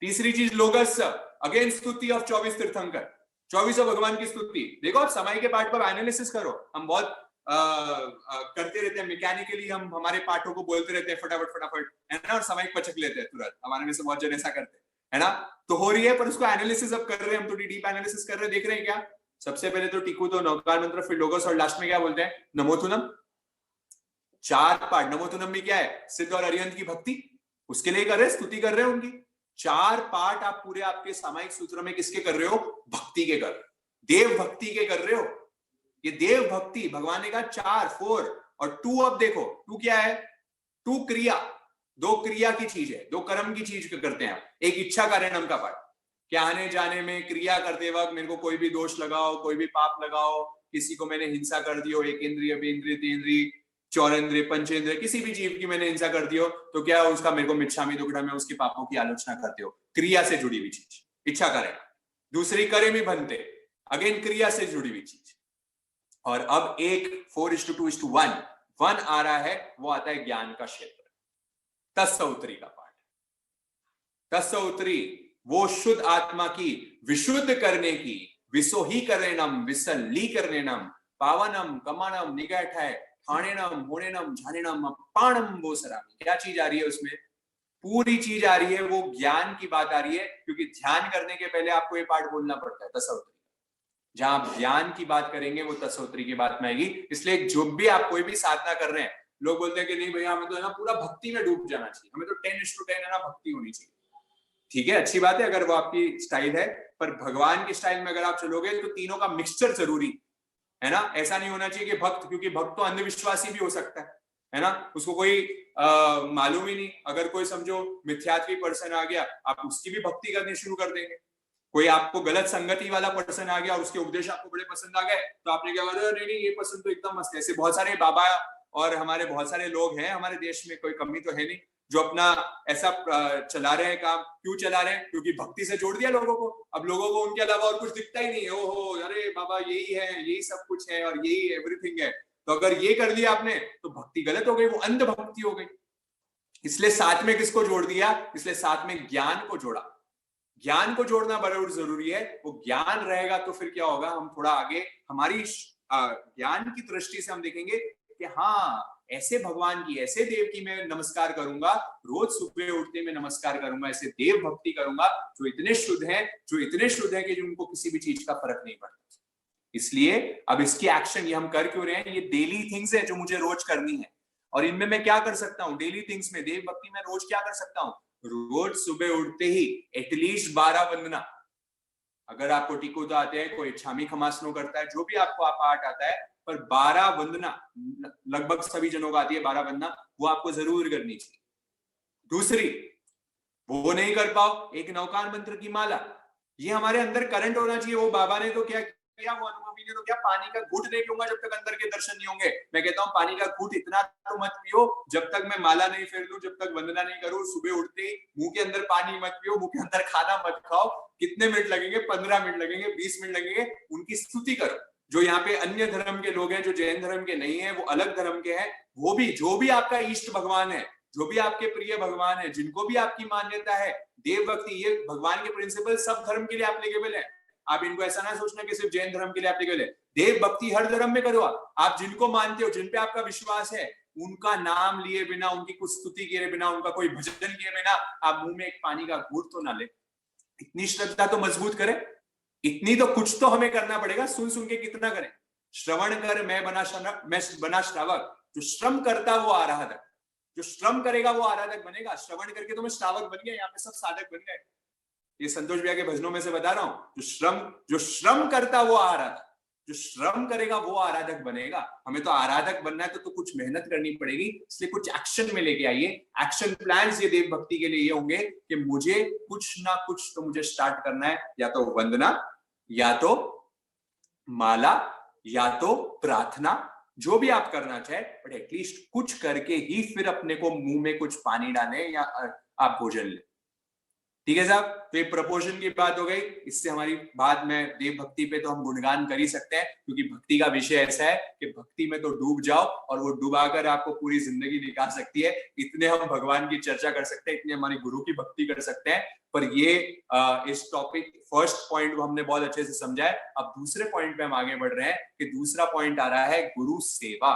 तीसरी चीज लोगस, अगेन स्तुति ऑफ 24 तीर्थंकर, 24 भगवान की स्तुति। देखो आप समय के पाठ पर एनालिसिस करो, हम बहुत करते रहते हैं मैकेनिकली, हम हमारे पाठों को बोलते रहते हैं फटाफट, है ना, और समय पचक लेते हैं तुरंत, हमारे में से बहुत जन ऐसा करते हैं, है ना, तो हो रही है, पर उसको एनालिसिस अब कर रहे हैं हम, तो डीप एनालिसिस कर रहे हैं, देख रहे हैं क्या। सबसे पहले तो टिकू तो नौकार मंत्र, फिर लोगोस, और लास्ट में क्या बोलते हैं, नमोथुनम। 4 पार्ट, नमोथुनम भी क्या है, सिद्ध और अरिहंत की भक्ति, उसके लिए कर रहे हैं, स्तुति कर रहे हैं उनकी। 4 पार्ट आप पूरे आपके सामायिक सूत्र में किसके कर रहे हो, भक्ति के कर रहे हो, देव भक्ति के कर रहे हो। ये देव भक्ति भगवान ने कहा 4, 4 और 2, अब देखो 2 क्या है, 2 क्रिया, 2 क्रिया की चीज है, 2 कर्म की चीज करते हैं। एक इच्छा कारणम का पाठ, क्या आने जाने में क्रिया करते वक्त मेरे को कोई भी दोष लगाओ, कोई भी पाप लगाओ, किसी को मैंने हिंसा कर दी हो, एक इंद्रिय, बेंद्रिय, तेंद्रिय, चौरेंद्रिय, पंचेंद्रिय, किसी भी जीव की मैंने हिंसा कर दी हो, तो क्या उसका मेरे को मिच्छामि दुक्कड़म में उसके पापों की आलोचना करते हो, क्रिया से जुड़ी हुई चीज, इच्छा कारण। दूसरी करेमी बनते, अगेन क्रिया से जुड़ी हुई चीज। और अब एक 4:2:1 आ रहा है, वो आता है ज्ञान का क्षेत्र, तत्सौत्री का पाठ। तत्सौत्री वो शुद्ध आत्मा की विशुद्ध करने की, विसोहीकरणम, विसल्लीकरणम, पावनम, कमानम, निगठाय, ठाणेनम, होणेनम, झानेनम, अपाणम बोसरामी। क्या चीज आ रही है उसमें, पूरी चीज आ रही है, वो ज्ञान की बात आ रही है, क्योंकि ध्यान करने के पहले आपको ये पाठ बोलना पड़ता है, तत्सौत्री। जहां आप ज्ञान की बात करेंगे वो तत्सौत्री की बात में आएगी। इसलिए जो भी आप कोई भी साधना कर रहे हैं, लोग बोलते हैं कि नहीं भैया हमें तो है ना पूरा भक्ति में डूब जाना चाहिए, हमें तो 10:10 है ना भक्ति होनी चाहिए। ठीक है, अच्छी बात है अगर वो आपकी स्टाइल है, पर भगवान की स्टाइल में अगर आप चलोगे तो तीनों का मिक्सचर जरूरी है ना। ऐसा नहीं होना चाहिए कि भक्त, क्योंकि भक्त तो अंधविश्वासी भी हो सकता है ना, उसको कोई मालूम ही नहीं। अगर कोई समझो मिथ्यात्वी पर्सन आ गया, आप उसकी भी भक्ति करनी शुरू कर देंगे। कोई आपको गलत संगति वाला पर्सन आ गया और उसके उपदेश आपको बड़े पसंद आ गए, तो आपने क्या बोला, नहीं ये पर्सन तो एकदम मस्त है। ऐसे बहुत सारे बाबा और हमारे बहुत सारे लोग हैं हमारे देश में, कोई कमी तो है नहीं, जो अपना ऐसा चला रहे हैं काम। क्यों चला रहे हैं, क्योंकि भक्ति से जोड़ दिया लोगों को। अब लोगों को उनके अलावा और कुछ दिखता ही नहीं है, ओहो अरे बाबा यही है, यही सब कुछ है और यही एवरीथिंग है। तो अगर ये कर लिया आपने तो भक्ति गलत हो गई, वो अंध भक्ति हो गई। इसलिए साथ में किसको जोड़ दिया, इसलिए साथ में ज्ञान को जोड़ा। ज्ञान को जोड़ना बराबर जरूरी है। वो ज्ञान रहेगा तो फिर क्या होगा, हम थोड़ा आगे हमारी ज्ञान की दृष्टि से हम देखेंगे कि हाँ ऐसे भगवान की, ऐसे देव की मैं नमस्कार करूंगा, रोज सुबह उठते मैं नमस्कार करूंगा, ऐसे देव भक्ति करूंगा जो इतने शुद्ध हैं, कि जिनको किसी भी चीज का फर्क नहीं पड़ता। इसलिए अब इसकी एक्शन ये हम कर क्यों रहे हैं, ये डेली थिंग्स है जो मुझे रोज करनी है। और इनमें मैं क्या कर सकता हूँ, डेली थिंग्स में देव भक्ति में रोज क्या कर सकता हूँ, रोज सुबह उठते ही एटलीस्ट 12 वंदना। अगर आपको टिको तो आते हैं, कोई छामी खमासनो करता है, जो भी आपको पाठ आता है, पर 12 वंदना लगभग सभी जनों को आती है, 12 वंदना वो आपको जरूर करनी चाहिए। दूसरी, वो नहीं कर पाओ, एक नौकार मंत्र की माला, ये हमारे अंदर करंट होना चाहिए। वो बाबा ने तो क्या किया, वो अनुभवी ने तो क्या, पानी का घूंट नहीं पीऊंगा जब तक अंदर के दर्शन नहीं होंगे। मैं कहता हूँ पानी का घूंट इतना तो मत पियो जब तक मैं माला नहीं फेर लूं, जब तक वंदना नहीं करूं। सुबह उठते ही मुंह के अंदर पानी मत पियो, मुंह के अंदर खाना मत खाओ। कितने मिनट लगेंगे, 15 मिनट लगेंगे, 20 मिनट लगेंगे, उनकी स्तुति करो। जो यहाँ पे अन्य धर्म के लोग हैं, जो जैन धर्म के नहीं है, वो अलग धर्म के हैं, वो भी जो भी आपका इष्ट भगवान है, जो भी आपके प्रिय भगवान है, जिनको भी आपकी मान्यता है, देव भक्ति, ये भगवान के प्रिंसिपल सब धर्म के लिए एप्लीकेबल है। आप इनको ऐसा ना सोचना कि सिर्फ जैन धर्म के लिए एप्लीकेबल है, देव भक्ति हर धर्म में करो। आप जिनको मानते हो, जिन पे आपका विश्वास है, उनका नाम लिए बिना, उनकी कुछ स्तुति किए बिना, उनका कोई भजन किए बिना आप मुंह में एक पानी का घूंट तो ना ले। इतनी श्रद्धा तो मजबूत करें, इतनी तो कुछ तो हमें करना पड़ेगा। सुन सुन के कितना करें? श्रवण कर मैं बना श्रावक। जो श्रम करता वो आराधक, जो श्रम करेगा वो आराधक बनेगा। श्रवण करके तो मैं श्रावक बन गया, यहाँ पे सब साधक बन गए। ये संतोष भैया के भजनों में से बता रहा हूं। जो श्रम करता वो आराधक, जो श्रम करेगा वो आराधक बनेगा। हमें तो आराधक बनना है तो कुछ मेहनत करनी पड़ेगी, इसलिए कुछ एक्शन में लेके आइए। एक्शन प्लान्स ये देव भक्ति के लिए ये होंगे कि मुझे कुछ ना कुछ तो मुझे स्टार्ट करना है, या तो वंदना, या तो माला, या तो प्रार्थना, जो भी आप करना चाहे, बट एटलीस्ट कुछ करके ही फिर अपने को मुंह में कुछ पानी डालें या आप भोजन लें। ठीक है साहब, तो ये प्रपोजन की बात हो गई। इससे हमारी बात में देव भक्ति पे तो हम गुणगान कर ही सकते हैं, क्योंकि भक्ति का विषय ऐसा है कि भक्ति में तो डूब जाओ और वो डुबाकर आपको पूरी जिंदगी निकाल सकती है। इतने हम भगवान की चर्चा कर सकते हैं, इतने हमारे गुरु की भक्ति कर सकते हैं। पर ये इस टॉपिक फर्स्ट पॉइंट को हमने बहुत अच्छे से समझा है। अब दूसरे पॉइंट पे हम आगे बढ़ रहे हैं कि दूसरा पॉइंट आ रहा है गुरु सेवा।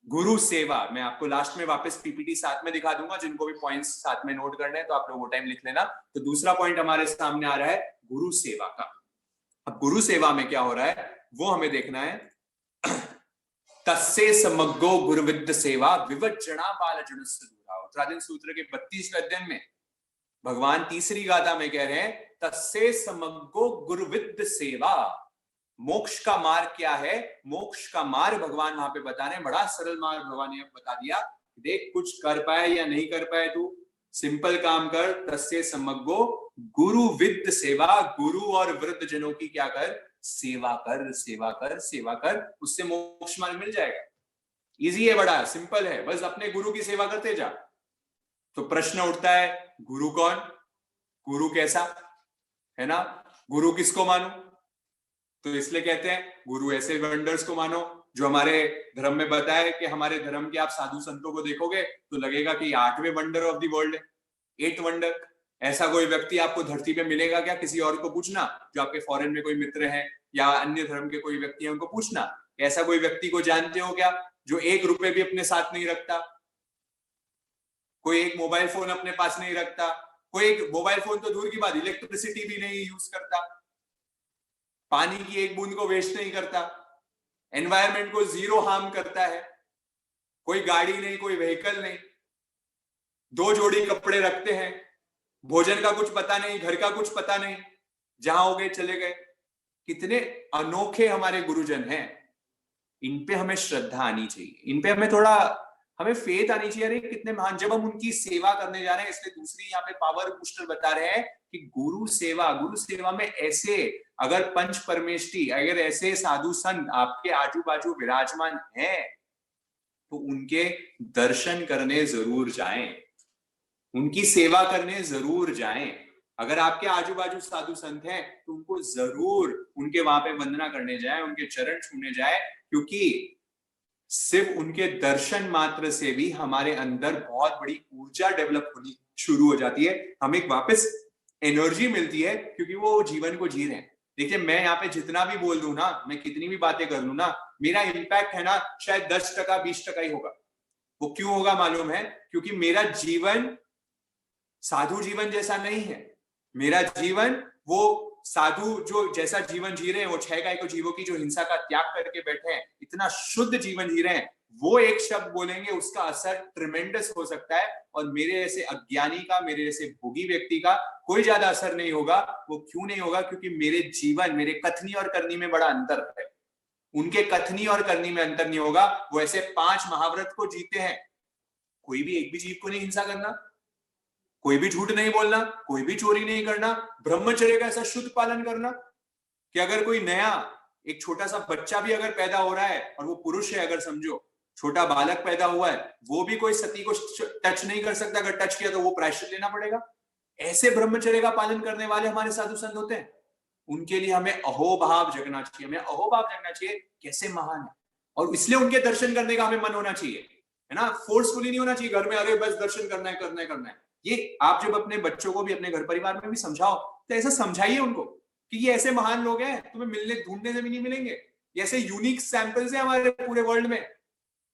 गुरु सेवा मैं आपको लास्ट में वापस पीपीटी साथ में दिखा दूंगा, जिनको भी पॉइंट्स साथ में नोट करने हैं तो आप लोग वो टाइम लिख लेना। तो दूसरा पॉइंट हमारे सामने आ रहा है गुरु सेवा का। अब गुरु सेवा में क्या हो रहा है वो हमें देखना है। तस्से समग्गो गुरुविद्ध सेवा विवज्जना बालजनस्य दूरा। उत्तराधीन सूत्र के 32वें अध्याय में भगवान तीसरी गाथा में कह रहे हैं तस्से समग्गो गुरुविद्ध सेवा। मोक्ष का मार्ग क्या है? मोक्ष का मार्ग भगवान वहां पे बता रहे हैं, बड़ा सरल मार्ग भगवान ने बता दिया। देख, कुछ कर पाए या नहीं कर पाए, तू सिंपल काम कर। तस्से समग्गो गुरु विद्ध सेवा। गुरु और वृद्ध जनों की क्या कर? सेवा कर, सेवा कर, सेवा कर, उससे मोक्ष मार्ग मिल जाएगा। इजी है, बड़ा सिंपल है, बस अपने गुरु की सेवा करते जा। तो प्रश्न उठता है, गुरु कौन? गुरु कैसा है ना? गुरु किसको मानूं? तो इसलिए कहते हैं गुरु ऐसे वंडर्स को मानो जो हमारे धर्म में बताया कि हमारे धर्म के आप साधु संतों को देखोगे तो लगेगा कि 8वें वंडर ऑफ द वर्ल्ड है, 8 वंडर। ऐसा कोई व्यक्ति आपको धरती पे मिलेगा क्या? किसी और को पूछना, जो आपके फॉरेन में कोई मित्र हैं या अन्य धर्म के कोई व्यक्ति हैं, उनको पूछना, ऐसा कोई व्यक्ति को जानते हो क्या जो 1 रुपए भी अपने साथ नहीं रखता? कोई एक मोबाइल फोन अपने पास नहीं रखता, कोई एक मोबाइल फोन तो दूर की बात, इलेक्ट्रिसिटी भी नहीं यूज करता, पानी की एक बूंद को वेस्ट नहीं करता, एनवायरनमेंट को 0 हार्म करता है, कोई गाड़ी नहीं, कोई व्हीकल नहीं, 2 जोड़ी कपड़े रखते हैं, भोजन का कुछ पता नहीं, घर का कुछ पता नहीं, जहां हो गए चले गए। कितने अनोखे हमारे गुरुजन हैं। इन पे हमें श्रद्धा आनी चाहिए, इन पे हमें फेथ आनी चाहिए। अरे कितने महान, जब हम उनकी सेवा करने जा रहे हैं। इसलिए दूसरी यहाँ पे पावर बूस्टर बता रहे हैं कि गुरु सेवा में ऐसे अगर पंच परमेष्टि, अगर ऐसे साधु संत आपके आजू बाजू विराजमान हैं तो उनके दर्शन करने जरूर जाएं, उनकी सेवा करने जरूर जाएं। अगर आपके आजू बाजू साधु संत हैं तो उनको जरूर उनके वहां पे वंदना करने जाए, उनके चरण छूने जाए, क्योंकि सिर्फ उनके दर्शन मात्र से भी हमारे अंदर बहुत बड़ी ऊर्जा डेवलप होनी शुरू हो जाती है। हमें एक वापस एनर्जी मिलती है, क्योंकि वो जीवन को जी रहे हैं। देखिए, मैं यहाँ पे जितना भी बोल दूं ना, मैं कितनी भी बातें कर लूं ना, मेरा इम्पैक्ट है ना शायद 10% 20% ही होगा। वो क्यों होगा मालूम है? क्योंकि मेरा जीवन साधु जीवन जैसा नहीं है। मेरा जीवन वो साधु जो जैसा जीवन जी रहे हैं, वो 6 गाय को जीवों की जो हिंसा का त्याग करके बैठे हैं, इतना शुद्ध जीवन जी रहे हैं, वो एक शब्द बोलेंगे उसका असर ट्रिमेंडस हो सकता है, और मेरे ऐसे अज्ञानी का, मेरे ऐसे भोगी व्यक्ति का कोई ज्यादा असर नहीं होगा। वो क्यों नहीं होगा? क्योंकि मेरे जीवन, मेरे कथनी और करनी में बड़ा अंतर है। उनके कथनी और करनी में अंतर नहीं होगा। वो ऐसे 5 महाव्रत को जीते हैं, कोई भी एक भी जीव को नहीं हिंसा करना, कोई भी झूठ नहीं बोलना, कोई भी चोरी नहीं करना, ब्रह्मचर्य का ऐसा शुद्ध पालन करना कि अगर कोई नया एक छोटा सा बच्चा भी अगर पैदा हो रहा है और वो पुरुष है, अगर समझो छोटा बालक पैदा हुआ है, वो भी कोई सती को टच नहीं कर सकता। अगर टच किया तो वो प्रायश्चित लेना पड़ेगा। ऐसे ब्रह्मचर्य का पालन करने वाले हमारे साधु संत होते हैं। उनके लिए हमें अहोभाव जगना चाहिए, हमें अहोभाव जगना चाहिए कैसे महान है, और इसलिए उनके दर्शन करने का हमें मन होना चाहिए, है ना। फोर्सफुली नहीं होना चाहिए घर में, अरे बस दर्शन करना है, करना है, करना है। ये आप जब अपने बच्चों को भी अपने घर परिवार में भी समझाओ तो ऐसा समझाइए उनको कि ये ऐसे महान लोग हैं, तुम्हें मिलने ढूंढने से भी नहीं मिलेंगे, ये ऐसे यूनिक सैंपल्स हैं हमारे पूरे वर्ल्ड में।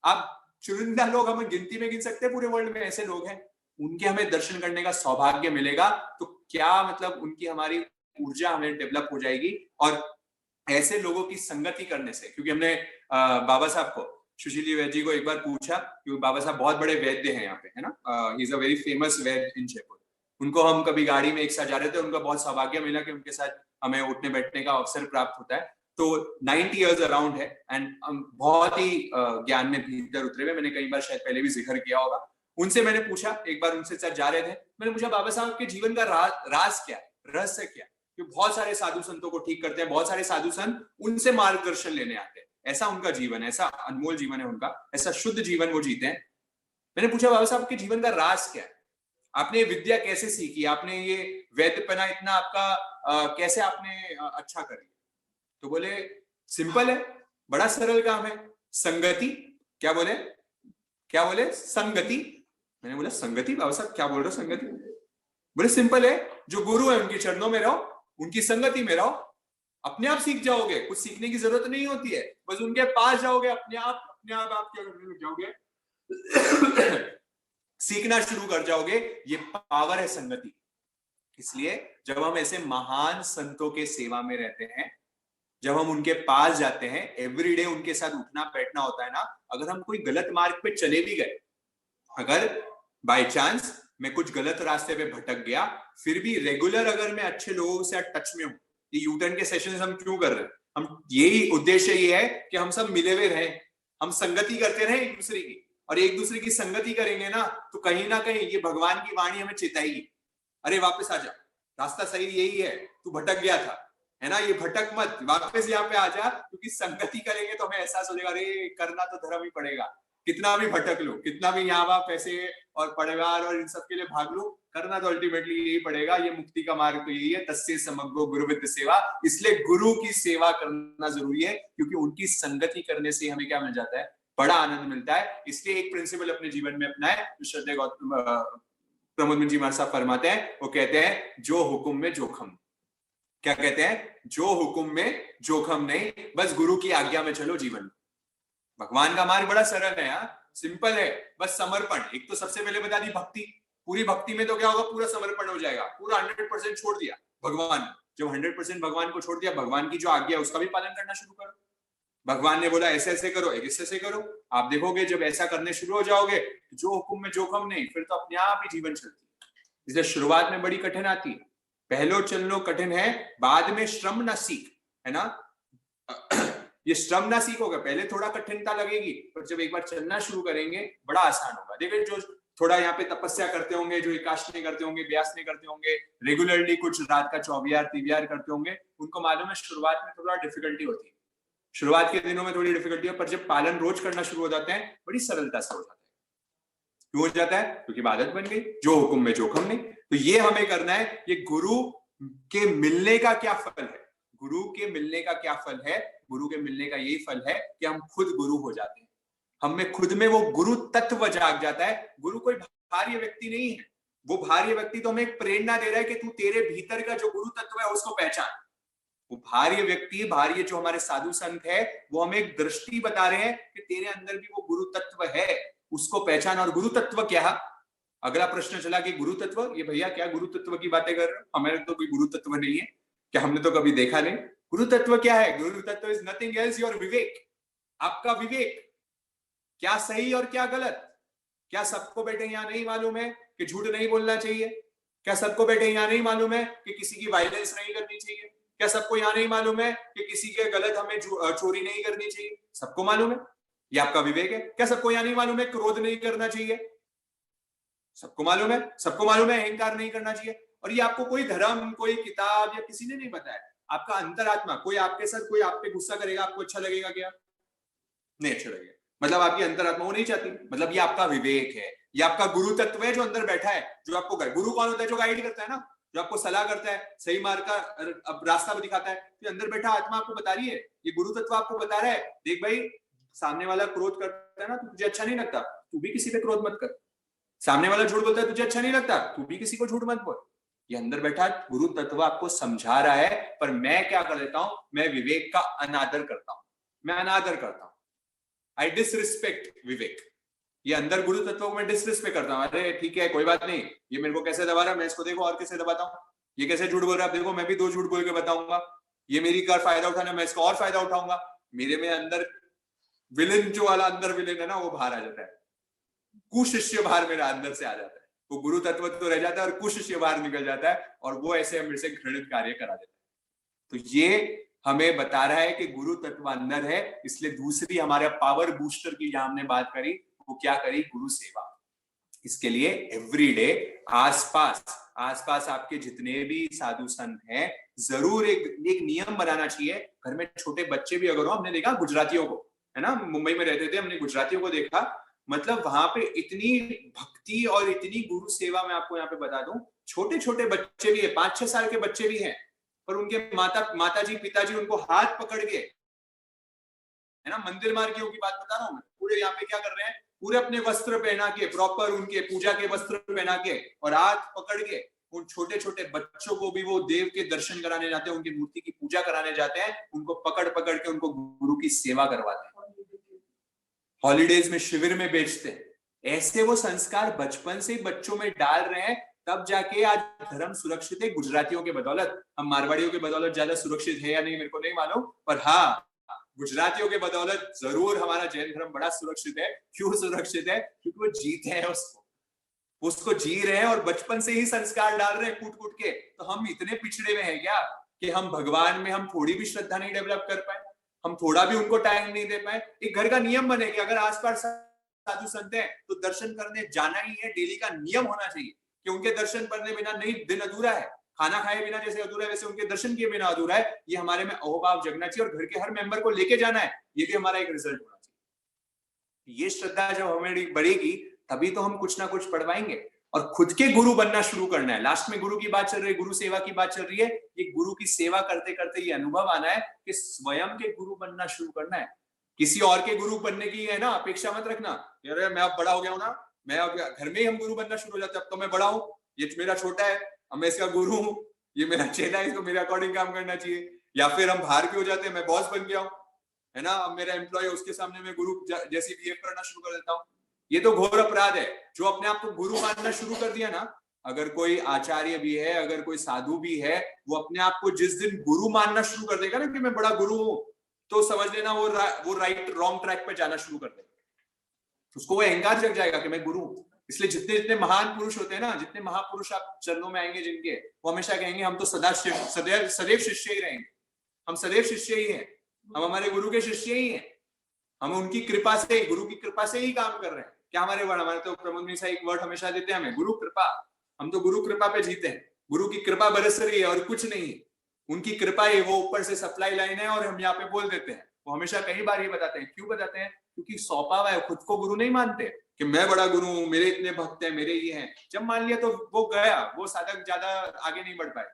आप चुनिंदा लोग हमें गिनती में गिन सकते हैं, पूरे वर्ल्ड में ऐसे लोग हैं, उनके हमें दर्शन करने का सौभाग्य मिलेगा। तो क्या मतलब उनकी हमारी ऊर्जा हमें डेवलप हो जाएगी। और ऐसे लोगों की संगति करने से, क्योंकि हमने बाबा साहब को, सुशील जी वैद्य जी को एक बार पूछा, क्योंकि बाबा साहब बहुत बड़े वैद्य हैं यहाँ पे, है ना, he is a very famous वैद्य इन जयपुर। उनको हम कभी गाड़ी में एक साथ जा रहे थे, उनका बहुत सौभाग्य मिला कि उनके साथ हमें उठने बैठने का अवसर प्राप्त होता है। तो 90 इयर्स अराउंड है एंड बहुत ही ज्ञान में भीतर उतरे हुए, मैंने कई बार शायद पहले भी जिक्र किया होगा। उनसे मैंने पूछा, एक बार उनसे साथ जा रहे थे, मैंने पूछा बाबा साहब के जीवन का राज क्या है, रहस्य क्या है, कि बहुत सारे साधु संतों को ठीक करते हैं, बहुत सारे साधु संत उनसे मार्गदर्शन लेने आते हैं, ऐसा उनका जीवन, ऐसा अनमोल जीवन है उनका, ऐसा शुद्ध जीवन वो जीते हैं। मैंने पूछा बाबा साहब के जीवन का राज क्या है, आपने विद्या कैसे सीखी, आपने ये वैद्यपना इतना आपका कैसे आपने अच्छा कर लिया। तो बोले सिंपल है, बड़ा सरल काम है, संगति। क्या बोले, क्या बोले, संगति। मैंने बोला संगति बाबा साहब क्या बोल रहे हो, संगति। बोले सिंपल है, जो गुरु है उनके चरणों में रहो, उनकी संगति में रहो, अपने आप सीख जाओगे, कुछ सीखने की जरूरत नहीं होती है, बस उनके पास जाओगे, अपने आप आप क्या करने लग जाओगे सीखना शुरू कर जाओगे। ये पावर है संगति। इसलिए जब हम ऐसे महान संतों के सेवा में रहते हैं, जब हम उनके पास जाते हैं, एवरीडे उनके साथ उठना बैठना होता है ना, अगर हम कोई गलत मार्ग पे चले भी गए, अगर बाय चांस मैं कुछ गलत रास्ते पे भटक गया, फिर भी रेगुलर अगर मैं अच्छे लोगों से टच में हूं, ये यूटर्न के सेशन हम क्यों कर रहे हैं, हम यही उद्देश्य ये है कि हम सब मिले हुए रहें, हम संगति करते रहें एक दूसरे की, और एक दूसरे की संगति करेंगे ना तो कहीं ना कहीं ये भगवान की वाणी हमें चेताएगी, अरे वापस आ जा, रास्ता सही यही है, तू भटक गया था, है ना, ये भटक मत, वापस यहाँ पे आ जा। क्योंकि संगति करेंगे तो हमें एहसास हो जाएगा, अरे करना तो धर्म ही पड़ेगा, कितना भी भटक लो, कितना भी यहाँ वहां पैसे और परिवार और इन सब के लिए भाग लो, करना तो अल्टीमेटली यही पड़ेगा। ये मुक्ति का मार्ग तो यही है, तस्से समग्रो गुरुविद सेवा। इसलिए गुरु की सेवा करना जरूरी है, क्योंकि उनकी संगति करने से हमें क्या मिल जाता है, बड़ा आनंद मिलता है। इसलिए एक प्रिंसिपल अपने जीवन में अपनाए, श्रद्धेय गौतम प्रमोद जी महाराज साहब फरमाते हैं, वो कहते हैं जो हुक्म में जोखम, क्या कहते हैं, जो हुक्म में जोखम नहीं, बस गुरु की आज्ञा में चलो जीवन में। भगवान का मार्ग बड़ा सरल है यार, सिंपल है, बस समर्पण। एक तो सबसे पहले बता दी भक्ति, पूरी भक्ति में तो क्या होगा, पूरा समर्पण हो जाएगा, पूरा 100% छोड़ दिया भगवान। जब 100% भगवान को छोड़ दिया, भगवान की जो आज्ञा है उसका भी पालन करना शुरू करो। भगवान ने बोला ऐसे ऐसे करो, ऐसे ऐसे करो, आप देखोगे जब ऐसा करने शुरू हो जाओगे, जो हुक्म में जोखम नहीं, फिर तो अपने आप ही जीवन चलती है। इसलिए शुरुआत में बड़ी कठिन आती है, पहलो चलनो कठिन है, बाद में श्रम न सीख, है ना। ये श्रम ना सीखोगे, पहले थोड़ा कठिनता लगेगी, पर जब एक बार चलना शुरू करेंगे बड़ा आसान होगा। देखिए जो थोड़ा यहाँ पे तपस्या करते होंगे, जो एकाशने करते होंगे, व्यासने करते होंगे, रेगुलरली कुछ रात का चौबियार तिबियार करते होंगे, उनको मालूम है शुरुआत में थोड़ा डिफिकल्टी होती है, शुरुआत के दिनों में थोड़ी डिफिकल्टी है, पर जब पालन रोज करना शुरू हो जाते हैं, बड़ी सरलता से हो जाता है। क्यों हो जाता है, क्योंकि आदत बन गई, जो हुक्म में जोखम नहीं। तो ये हमें करना है। ये गुरु के मिलने का क्या फल है, गुरु के मिलने का क्या फल है, गुरु के मिलने का यही फल है कि हम खुद गुरु हो जाते हैं, हम में खुद में वो गुरु तत्व जाग जाता है। गुरु कोई बाहरी व्यक्ति नहीं है, वो बाहरी व्यक्ति तो हमें एक प्रेरणा दे रहा है कि तू तेरे भीतर का जो गुरु तत्व है उसको पहचान। वो बाहरी व्यक्ति, बाहरी जो हमारे साधु संत है, वो हमें एक दृष्टि बता रहे हैं कि तेरे अंदर भी वो गुरु तत्व है, उसको पहचान। और गुरु तत्व क्या है, अगला प्रश्न चला कि गुरु तत्व, ये भैया क्या गुरु तत्व की बातें कर रहे हो, हमारे तो कोई गुरु तत्व नहीं है क्या, हमने तो कभी देखा नहीं। गुरु तत्व क्या है, गुरु तत्व इज नथिंग एल्स योर विवेक, आपका विवेक, क्या सही और क्या गलत। क्या सबको बेटे यहाँ नहीं मालूम है कि झूठ नहीं बोलना चाहिए, क्या सबको बेटे यहाँ नहीं मालूम है कि किसी की वायलेंस नहीं करनी चाहिए, क्या सबको यहाँ नहीं मालूम है कि किसी के गलत हमें चोरी नहीं करनी चाहिए, सबको मालूम है, ये आपका विवेक है। क्या सबको यहाँ नहीं मालूम है क्रोध नहीं करना चाहिए, सबको मालूम है, सबको मालूम है अहंकार नहीं करना चाहिए। और ये आपको कोई धर्म, कोई किताब या किसी ने नहीं बताया, आपका अंतरात्मा। कोई आपके साथ कोई आप पे गुस्सा करेगा, आपको अच्छा लगेगा क्या, नहीं अच्छा लगेगा, मतलब आपकी अंतरात्मा वो नहीं चाहती, मतलब ये आपका विवेक है, ये आपका गुरु तत्व है जो अंदर बैठा है, जो आपको गुरु कौन होता है, जो गाइड करता है ना, जो आपको सलाह करता है, सही मार्ग का रास्ता दिखाता है, तो अंदर बैठा आत्मा आपको बता रही है, ये गुरु तत्व आपको बता रहा है, देख भाई सामने वाला क्रोध करता है ना, तुझे अच्छा नहीं लगता, तू भी किसी पे क्रोध मत कर। सामने वाला झूठ बोलता है, तुझे अच्छा नहीं लगता, तू भी किसी को झूठ मत बोल। ये अंदर बैठा गुरु तत्व आपको समझा रहा है, पर मैं क्या कर देता हूं, मैं विवेक का अनादर करता हूं, मैं अनादर करता हूं, आई डिसरिस्पेक्ट विवेक। ये अंदर गुरु तत्व को मैं डिसरिस्पेक्ट करता हूं, अरे ठीक है कोई बात नहीं, ये मेरे को कैसे दबा रहा है, मैं इसको देखो और कैसे दबाता हूं, ये कैसे झूठ बोल रहा है, देखो मैं भी 2 झूठ बोल के बताऊंगा, ये मेरी का फायदा उठाना, मैं इसका और फायदा उठाऊंगा। मेरे में अंदर विलेन, जो वाला अंदर विलेन है ना, वो बाहर आ जाता है, कुशिष्य बाहर मेरा अंदर से आ जाता है, वो गुरु तत्व तो रह जाता है और कुशिष्य बाहर निकल जाता है, और वो ऐसे मेरे से घृणित कार्य करा देता है। तो ये हमें बता रहा है कि गुरु तत्व अंदर है, इसलिए दूसरी हमारे पावर बूस्टर की जहां हमने बात करी, वो क्या करी, गुरु सेवा। इसके लिए एवरीडे आसपास आपके जितने भी साधु संत हैं, जरूर एक नियम बनाना चाहिए। घर में छोटे बच्चे भी अगर हो, हमने देखा गुजरातियों को, है ना, मुंबई में रहते थे, हमने गुजरातियों को देखा, मतलब वहां पे इतनी भक्ति और इतनी गुरु सेवा। मैं आपको यहाँ पे बता दूं, छोटे छोटे बच्चे भी है, 5-6 साल के बच्चे भी हैं, पर उनके माताजी पिताजी उनको हाथ पकड़ के, है ना, मंदिर मार्गियों की बात बता रहा हूं मैं, पूरे यहाँ पे क्या कर रहे हैं, पूरे अपने वस्त्र पहना के, प्रॉपर उनके पूजा के वस्त्र पहना के, और हाथ पकड़ के उन छोटे छोटे बच्चों को भी वो देव के दर्शन कराने जाते हैं, उनकी मूर्ति की पूजा कराने जाते हैं, उनको पकड़ पकड़ के उनको गुरु की सेवा करवाते हैं, हॉलीडेज में शिविर में बेचते हैं। ऐसे वो संस्कार बचपन से बच्चों में डाल रहे हैं, तब जाके आज धर्म सुरक्षित है गुजरातियों के बदौलत। हम मारवाड़ियों के बदौलत ज्यादा सुरक्षित है या नहीं मेरे को नहीं मालूम, पर हाँ, गुजरातियों के बदौलत जरूर हमारा जैन धर्म बड़ा सुरक्षित है। क्यों सुरक्षित है? क्योंकि वो जीते हैं उसको जी रहे हैं, और बचपन से ही संस्कार डाल रहे हैं कूट कूट के। तो हम इतने पिछड़े में हैं क्या कि हम भगवान में हम थोड़ी भी श्रद्धा नहीं डेवलप कर पाए, हम थोड़ा भी उनको टाइम नहीं दे पाए। एक घर का नियम बने कि अगर आसपास साधु संत है तो दर्शन करने जाना ही है, डेली का नियम होना चाहिए कि उनके दर्शन करने बिना नहीं दिन अधूरा है, खाना खाए बिना जैसे अधूरा है, वैसे उनके दर्शन किए बिना अधूरा है। ये हमारे में अहोभाव जगना चाहिए, और घर के हर मेंबर को लेके जाना है, ये भी हमारा एक रिजल्ट होना चाहिए। ये श्रद्धा जब हमें बढ़ेगी, तभी तो हम कुछ ना कुछ पढ़ पाएंगे। और खुद के गुरु बनना शुरू करना है। लास्ट में गुरु की बात चल रही है, गुरु सेवा की बात चल रही है। ये गुरु की सेवा करते करते ये अनुभव आना है कि स्वयं के गुरु बनना शुरू करना है। किसी और के गुरु बनने की है ना अपेक्षा मत रखना, यार मैं अब बड़ा हो गया हूं ना, मैं अब घर में ही हम गुरु बनना शुरू हो जाते हैं, अब तो मैं बड़ा हूं, ये मेरा छोटा है, अब मैं इसका गुरु हूं, ये मेरा चेला है, इसको मेरे अकॉर्डिंग काम करना चाहिए। या फिर हम बाहर के हो जाते हैं, मैं बॉस बन गया हूं, है ना, अब मेरा एम्प्लॉय, उसके सामने मैं गुरु जैसी बिहेव करना शुरू कर देता हूँ। ये तो घोर अपराध है। जो अपने आप को गुरु मानना शुरू कर दिया ना, अगर कोई आचार्य भी है, अगर कोई साधु भी है, वो अपने आप को जिस दिन गुरु मानना शुरू कर देगा ना कि मैं बड़ा गुरु हूं, तो समझ लेना वो राइट रॉन्ग ट्रैक पे जाना शुरू कर देगा। उसको वो अहंकार जग जाएगा कि मैं गुरु हूं। इसलिए जितने जितने महान पुरुष होते हैं ना, जितने महापुरुष आप चरणों में आएंगे जिनके, वो हमेशा कहेंगे हम तो सदैव शिष्य ही रहेंगे, हम सदैव शिष्य ही हैं, हम हमारे गुरु के शिष्य ही हैं, हम उनकी कृपा से, गुरु की कृपा से ही काम कर रहे हैं। क्या हमारे वर्ड, हमारे तो प्रमोद मिश्रा एक वर्ड हमेशा देते हैं हमें, गुरु कृपा। हम तो गुरु कृपा पे जीते हैं, गुरु की कृपा बरस रही है और कुछ नहीं, उनकी कृपा है, वो ऊपर से सप्लाई लाइन है, और हम यहाँ पे बोल देते हैं। वो हमेशा कई बार ये बताते हैं। क्यों बताते हैं? क्योंकि सौंपा हुआ है, खुद को गुरु नहीं मानते कि मैं बड़ा गुरु हूं, मेरे इतने भक्त हैं, मेरे ये हैं। जब मान लिया तो वो गया, वो साधक ज्यादा आगे नहीं बढ़ पाए।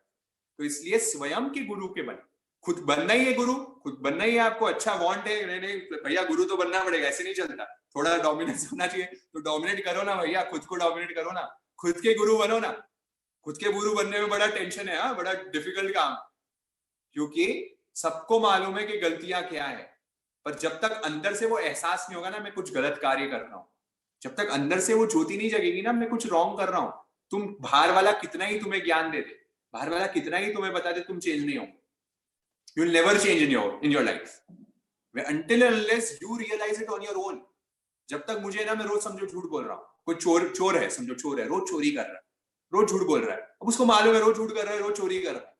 तो इसलिए स्वयं के गुरु के बने, खुद बनना ही है गुरु, खुद बनना ही है। आपको अच्छा वांट है, नहीं नहीं भैया गुरु तो बनना पड़ेगा, ऐसे नहीं चलता, थोड़ा डोमिनेंस होना चाहिए, तो डोमिनेट करो ना भैया, खुद को डोमिनेट करो ना, खुद के गुरु बनो ना। खुद के गुरु बनने में बड़ा टेंशन है, बड़ा डिफिकल्ट काम, क्योंकि सबको मालूम है कि गलतियां क्या है, पर जब तक अंदर से वो एहसास नहीं होगा ना मैं कुछ गलत कार्य कर रहा हूं, जब तक अंदर से वो ज्योति नहीं जगेगी ना मैं कुछ रॉन्ग कर रहा हूं, तुम बाहर वाला कितना ही तुम्हें ज्ञान दे दे, बाहर वाला कितना ही तुम्हें बता दे, तुम चेंज नहीं होगे। You will never change in your life until and unless you realize it on your own। जब तक मुझे ना, मैं रोज समझो झूठ बोल रहा हूँ, कोई चोर है, समझो चोर है, रोज चोरी कर रहा है, रोज झूठ बोल रहा है, अब उसको मालूम है रोज झूठ कर रहा है, रोज चोरी कर रहा है,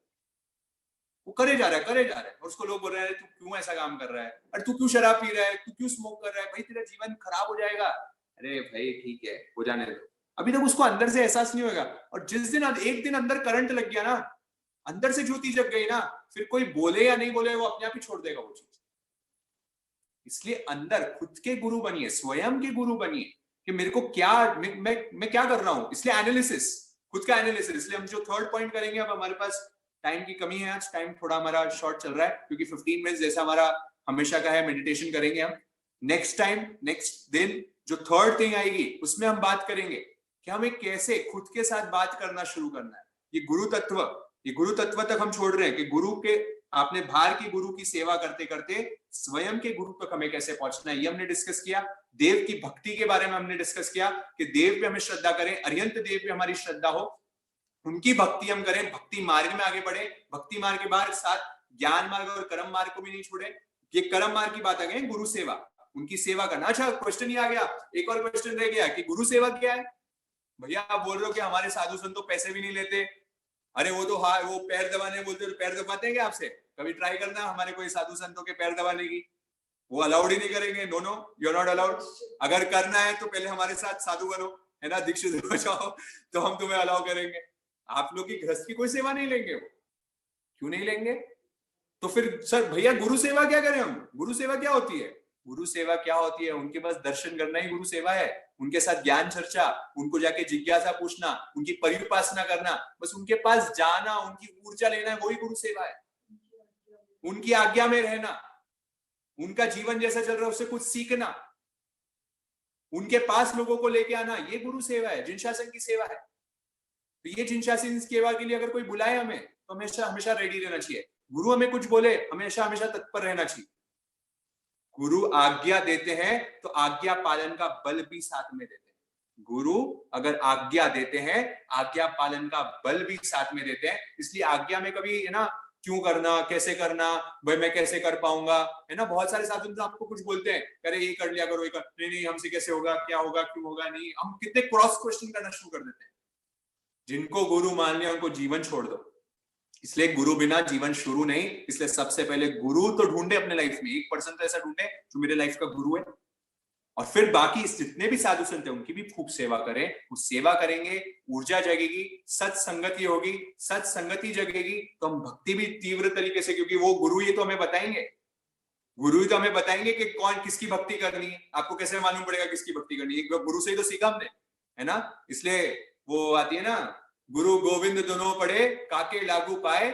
वो करे जा रहा है, और उसको लोग बोल रहे हैं तू क्यों ऐसा काम कर रहा है, अरे तू क्यों शराब पी रहा है, तू क्यों स्मोक कर रहा है, भाई तेरा जीवन खराब हो जाएगा। अरे भाई ठीक है, हो जाने दो, अभी तक उसको अंदर से एहसास नहीं होगा। और जिस दिन एक दिन अंदर करंट लग गया ना, अंदर से ज्योति जग गई ना, फिर कोई बोले या नहीं बोले, वो अपने आप ही छोड़ देगा वो चीज। इसलिए अंदर खुद के गुरु बनिए, स्वयं के गुरु बनिए कि मेरे को क्या, मैं क्या कर रहा हूं। इसलिए एनालिसिस, खुद का एनालिसिस। इसलिए हम जो थर्ड पॉइंट करेंगे, अब हमारे पास टाइम की कमी है, आज टाइम थोड़ा हमारा शॉर्ट चल रहा है, क्योंकि 15 मिनट जैसा हमारा हमेशा का है, मेडिटेशन करेंगे हम। नेक्स्ट टाइम, नेक्स्ट दिन जो थर्ड थिंग आएगी, उसमें हम बात करेंगे कि हमें कैसे खुद के साथ बात करना शुरू करना है। ये गुरु तत्व तक हम छोड़ रहे हैं कि गुरु के आपने बाहर की गुरु की सेवा करते करते स्वयं के गुरु तक हमें कैसे पहुंचना है, ये हमने डिस्कस किया। देव की भक्ति के बारे में हमने डिस्कस किया कि देव पे हमें श्रद्धा करें, अरिहंत देव पे हमारी श्रद्धा हो, उनकी भक्ति हम करें, भक्ति मार्ग में आगे बढ़े, भक्ति मार्ग के बाद साथ ज्ञान मार्ग और कर्म मार्ग को भी नहीं छोड़े। ये कर्म मार्ग की बात आ गई, गुरु सेवा, उनकी सेवा करना। अच्छा, क्वेश्चन ही आ गया, एक और क्वेश्चन रह गया कि गुरु सेवा क्या है। भैया आप बोल रहे हो कि हमारे साधु संत तो पैसे भी नहीं लेते, अरे वो तो हाँ वो पैर दबाने बोलते, तो पैर दबाते हैं क्या आपसे? कभी ट्राई करना हमारे कोई साधु संतों के पैर दबाने की, वो अलाउड ही नहीं करेंगे। No no, you are not allowed. अगर करना है तो पहले हमारे साथ साधु बनो, है ना, दीक्षित हो जाओ, तो हम तुम्हें अलाउ करेंगे। आप लोग की गृहस्थ की कोई सेवा नहीं लेंगे वो, क्यों नहीं लेंगे? तो फिर सर भैया गुरु सेवा क्या करें हम? गुरु सेवा क्या होती है? गुरु सेवा क्या होती है? उनके पास दर्शन करना ही गुरु सेवा है, उनके साथ ज्ञान चर्चा, उनको जाके जिज्ञासा पूछना, उनकी परिउपासना करना, बस उनके पास जाना, उनकी ऊर्जा लेना, वही गुरु सेवा है। उनकी आज्ञा में रहना, उनका जीवन जैसा चल रहा है उससे कुछ सीखना, उनके पास लोगों को लेके आना, ये गुरु सेवा है, जिन शासन की सेवा है। तो ये जिन शासन सेवा के लिए अगर कोई बुलाए हमें, तो हमेशा हमेशा रेडी रहना चाहिए। गुरु हमें कुछ बोले, हमेशा हमेशा तत्पर रहना चाहिए। गुरु आज्ञा देते हैं तो आज्ञा पालन का बल भी साथ में देते हैं। गुरु अगर आज्ञा देते हैं, आज्ञा पालन का बल भी साथ में देते हैं। इसलिए आज्ञा में कभी है ना क्यों करना, कैसे करना, भाई मैं कैसे कर पाऊंगा, है ना, बहुत सारे साधु तो आपको कुछ बोलते हैं, अरे ये कर लिया करो, ये कर, नहीं नहीं हमसे कैसे होगा, क्या होगा, क्यों होगा, नहीं, हम कितने क्रॉस क्वेश्चन करना शुरू कर देते हैं। जिनको गुरु मान लिया उनको जीवन छोड़ दो, इसलिए गुरु बिना जीवन शुरू नहीं। इसलिए सबसे पहले गुरु तो ढूंढे अपने लाइफ में, 1% तो ऐसा ढूंढे जो मेरे लाइफ का गुरु है, और फिर बाकी जितने भी साधु संत हैं उनकी भी खूब सेवा करें। वो सेवा करेंगे, ऊर्जा जगेगी, सत्संगति होगी, सत्संगति जगेगी, तो हम भक्ति भी तीव्र तरीके से, क्योंकि वो गुरु ही तो हमें बताएंगे, गुरु ही तो हमें बताएंगे कि कौन किसकी भक्ति करनी है। आपको कैसे मालूम पड़ेगा किसकी भक्ति करनी है? गुरु से ही तो सीखा हमने, है ना। इसलिए वो आती है ना, गुरु गोविंद दोनों पढ़े, काके लागू पाए,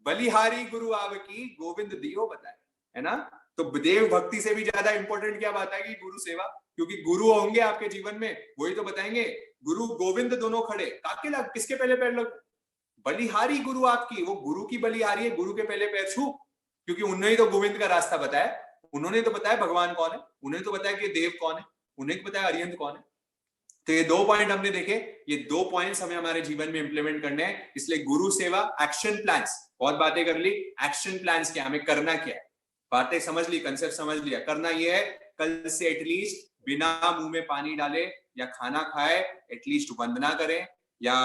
बलिहारी गुरु आवकी, गोविंद दियो बताए, है ना। तो देव भक्ति से भी ज्यादा इंपॉर्टेंट क्या बात है कि गुरु सेवा, क्योंकि गुरु होंगे आपके जीवन में, वही तो बताएंगे। गुरु गोविंद दोनों खड़े, काके लाग, किसके पहले पैर लग, बलिहारी गुरु आपकी, वो गुरु की बलिहारी है, गुरु के पहले पैर छू, क्योंकि उन्होंने ही तो गोविंद का रास्ता बताया, उन्होंने तो बताया भगवान कौन है, उन्होंने तो बताया कि देव कौन है, उन्हें तो बताया अरिहंत कौन है। तो ये 2 पॉइंट हमने देखे, ये 2 पॉइंट्स हमें हमारे जीवन में इंप्लीमेंट करने हैं। इसलिए गुरु सेवा, एक्शन प्लान्स, बहुत बातें कर ली, एक्शन प्लान्स क्या, हमें करना क्या है, बातें समझ ली, कंसेप्ट समझ लिया। करना ये है, कल से एटलीस्ट बिना मुंह में पानी डाले या खाना खाए एटलीस्ट वंदना करें, या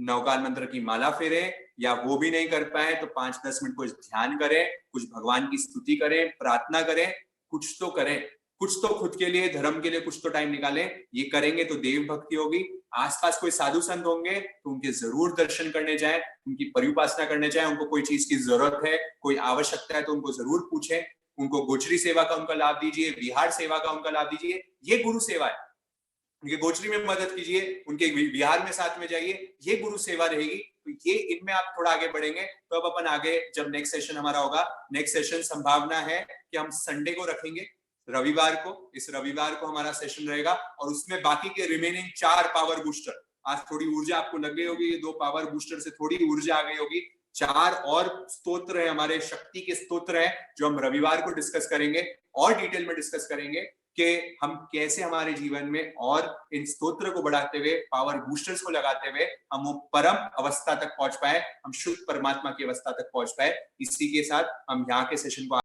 नवकाल मंत्र की माला फेरें, या वो भी नहीं कर पाए तो 5-10 मिनट कुछ ध्यान करें, कुछ भगवान की स्तुति करें, प्रार्थना करें, कुछ तो करें, कुछ तो खुद के लिए, धर्म के लिए कुछ तो टाइम निकालें। ये करेंगे तो देव भक्ति होगी। आसपास कोई साधु संत होंगे तो उनके जरूर दर्शन करने जाएं, उनकी परिउपासना करने जाएं। उनको कोई चीज की जरूरत है, कोई आवश्यकता है तो उनको जरूर पूछें। उनको गोचरी सेवा का उनका लाभ दीजिए, विहार सेवा का उनका लाभ दीजिए, ये गुरु सेवा है। उनके गोचरी में मदद कीजिए, उनके विहार में साथ में जाइए, ये गुरु सेवा रहेगी। तो ये इनमें आप थोड़ा आगे बढ़ेंगे तो अब अपन आगे, जब नेक्स्ट सेशन हमारा होगा, नेक्स्ट सेशन संभावना है कि हम संडे को रखेंगे, रविवार को, इस रविवार को हमारा सेशन रहेगा, और उसमें बाकी के रिमेनिंग 4 पावर बूस्टर, आज थोड़ी ऊर्जा आपको लग गई होगी, ये 2 पावर बूस्टर से थोड़ी ऊर्जा आ गई होगी। 4 और स्तोत्र है हमारे, शक्ति के स्तोत्र हैं, जो हम रविवार को डिस्कस करेंगे, और डिटेल में डिस्कस करेंगे कि हम कैसे हमारे जीवन में और इन स्तोत्र को बढ़ाते हुए, पावर बूस्टर्स को लगाते हुए हम वो परम अवस्था तक पहुंच पाए, हम शुद्ध परमात्मा की अवस्था तक पहुंच पाए। इसी के साथ हम यहाँ के सेशन को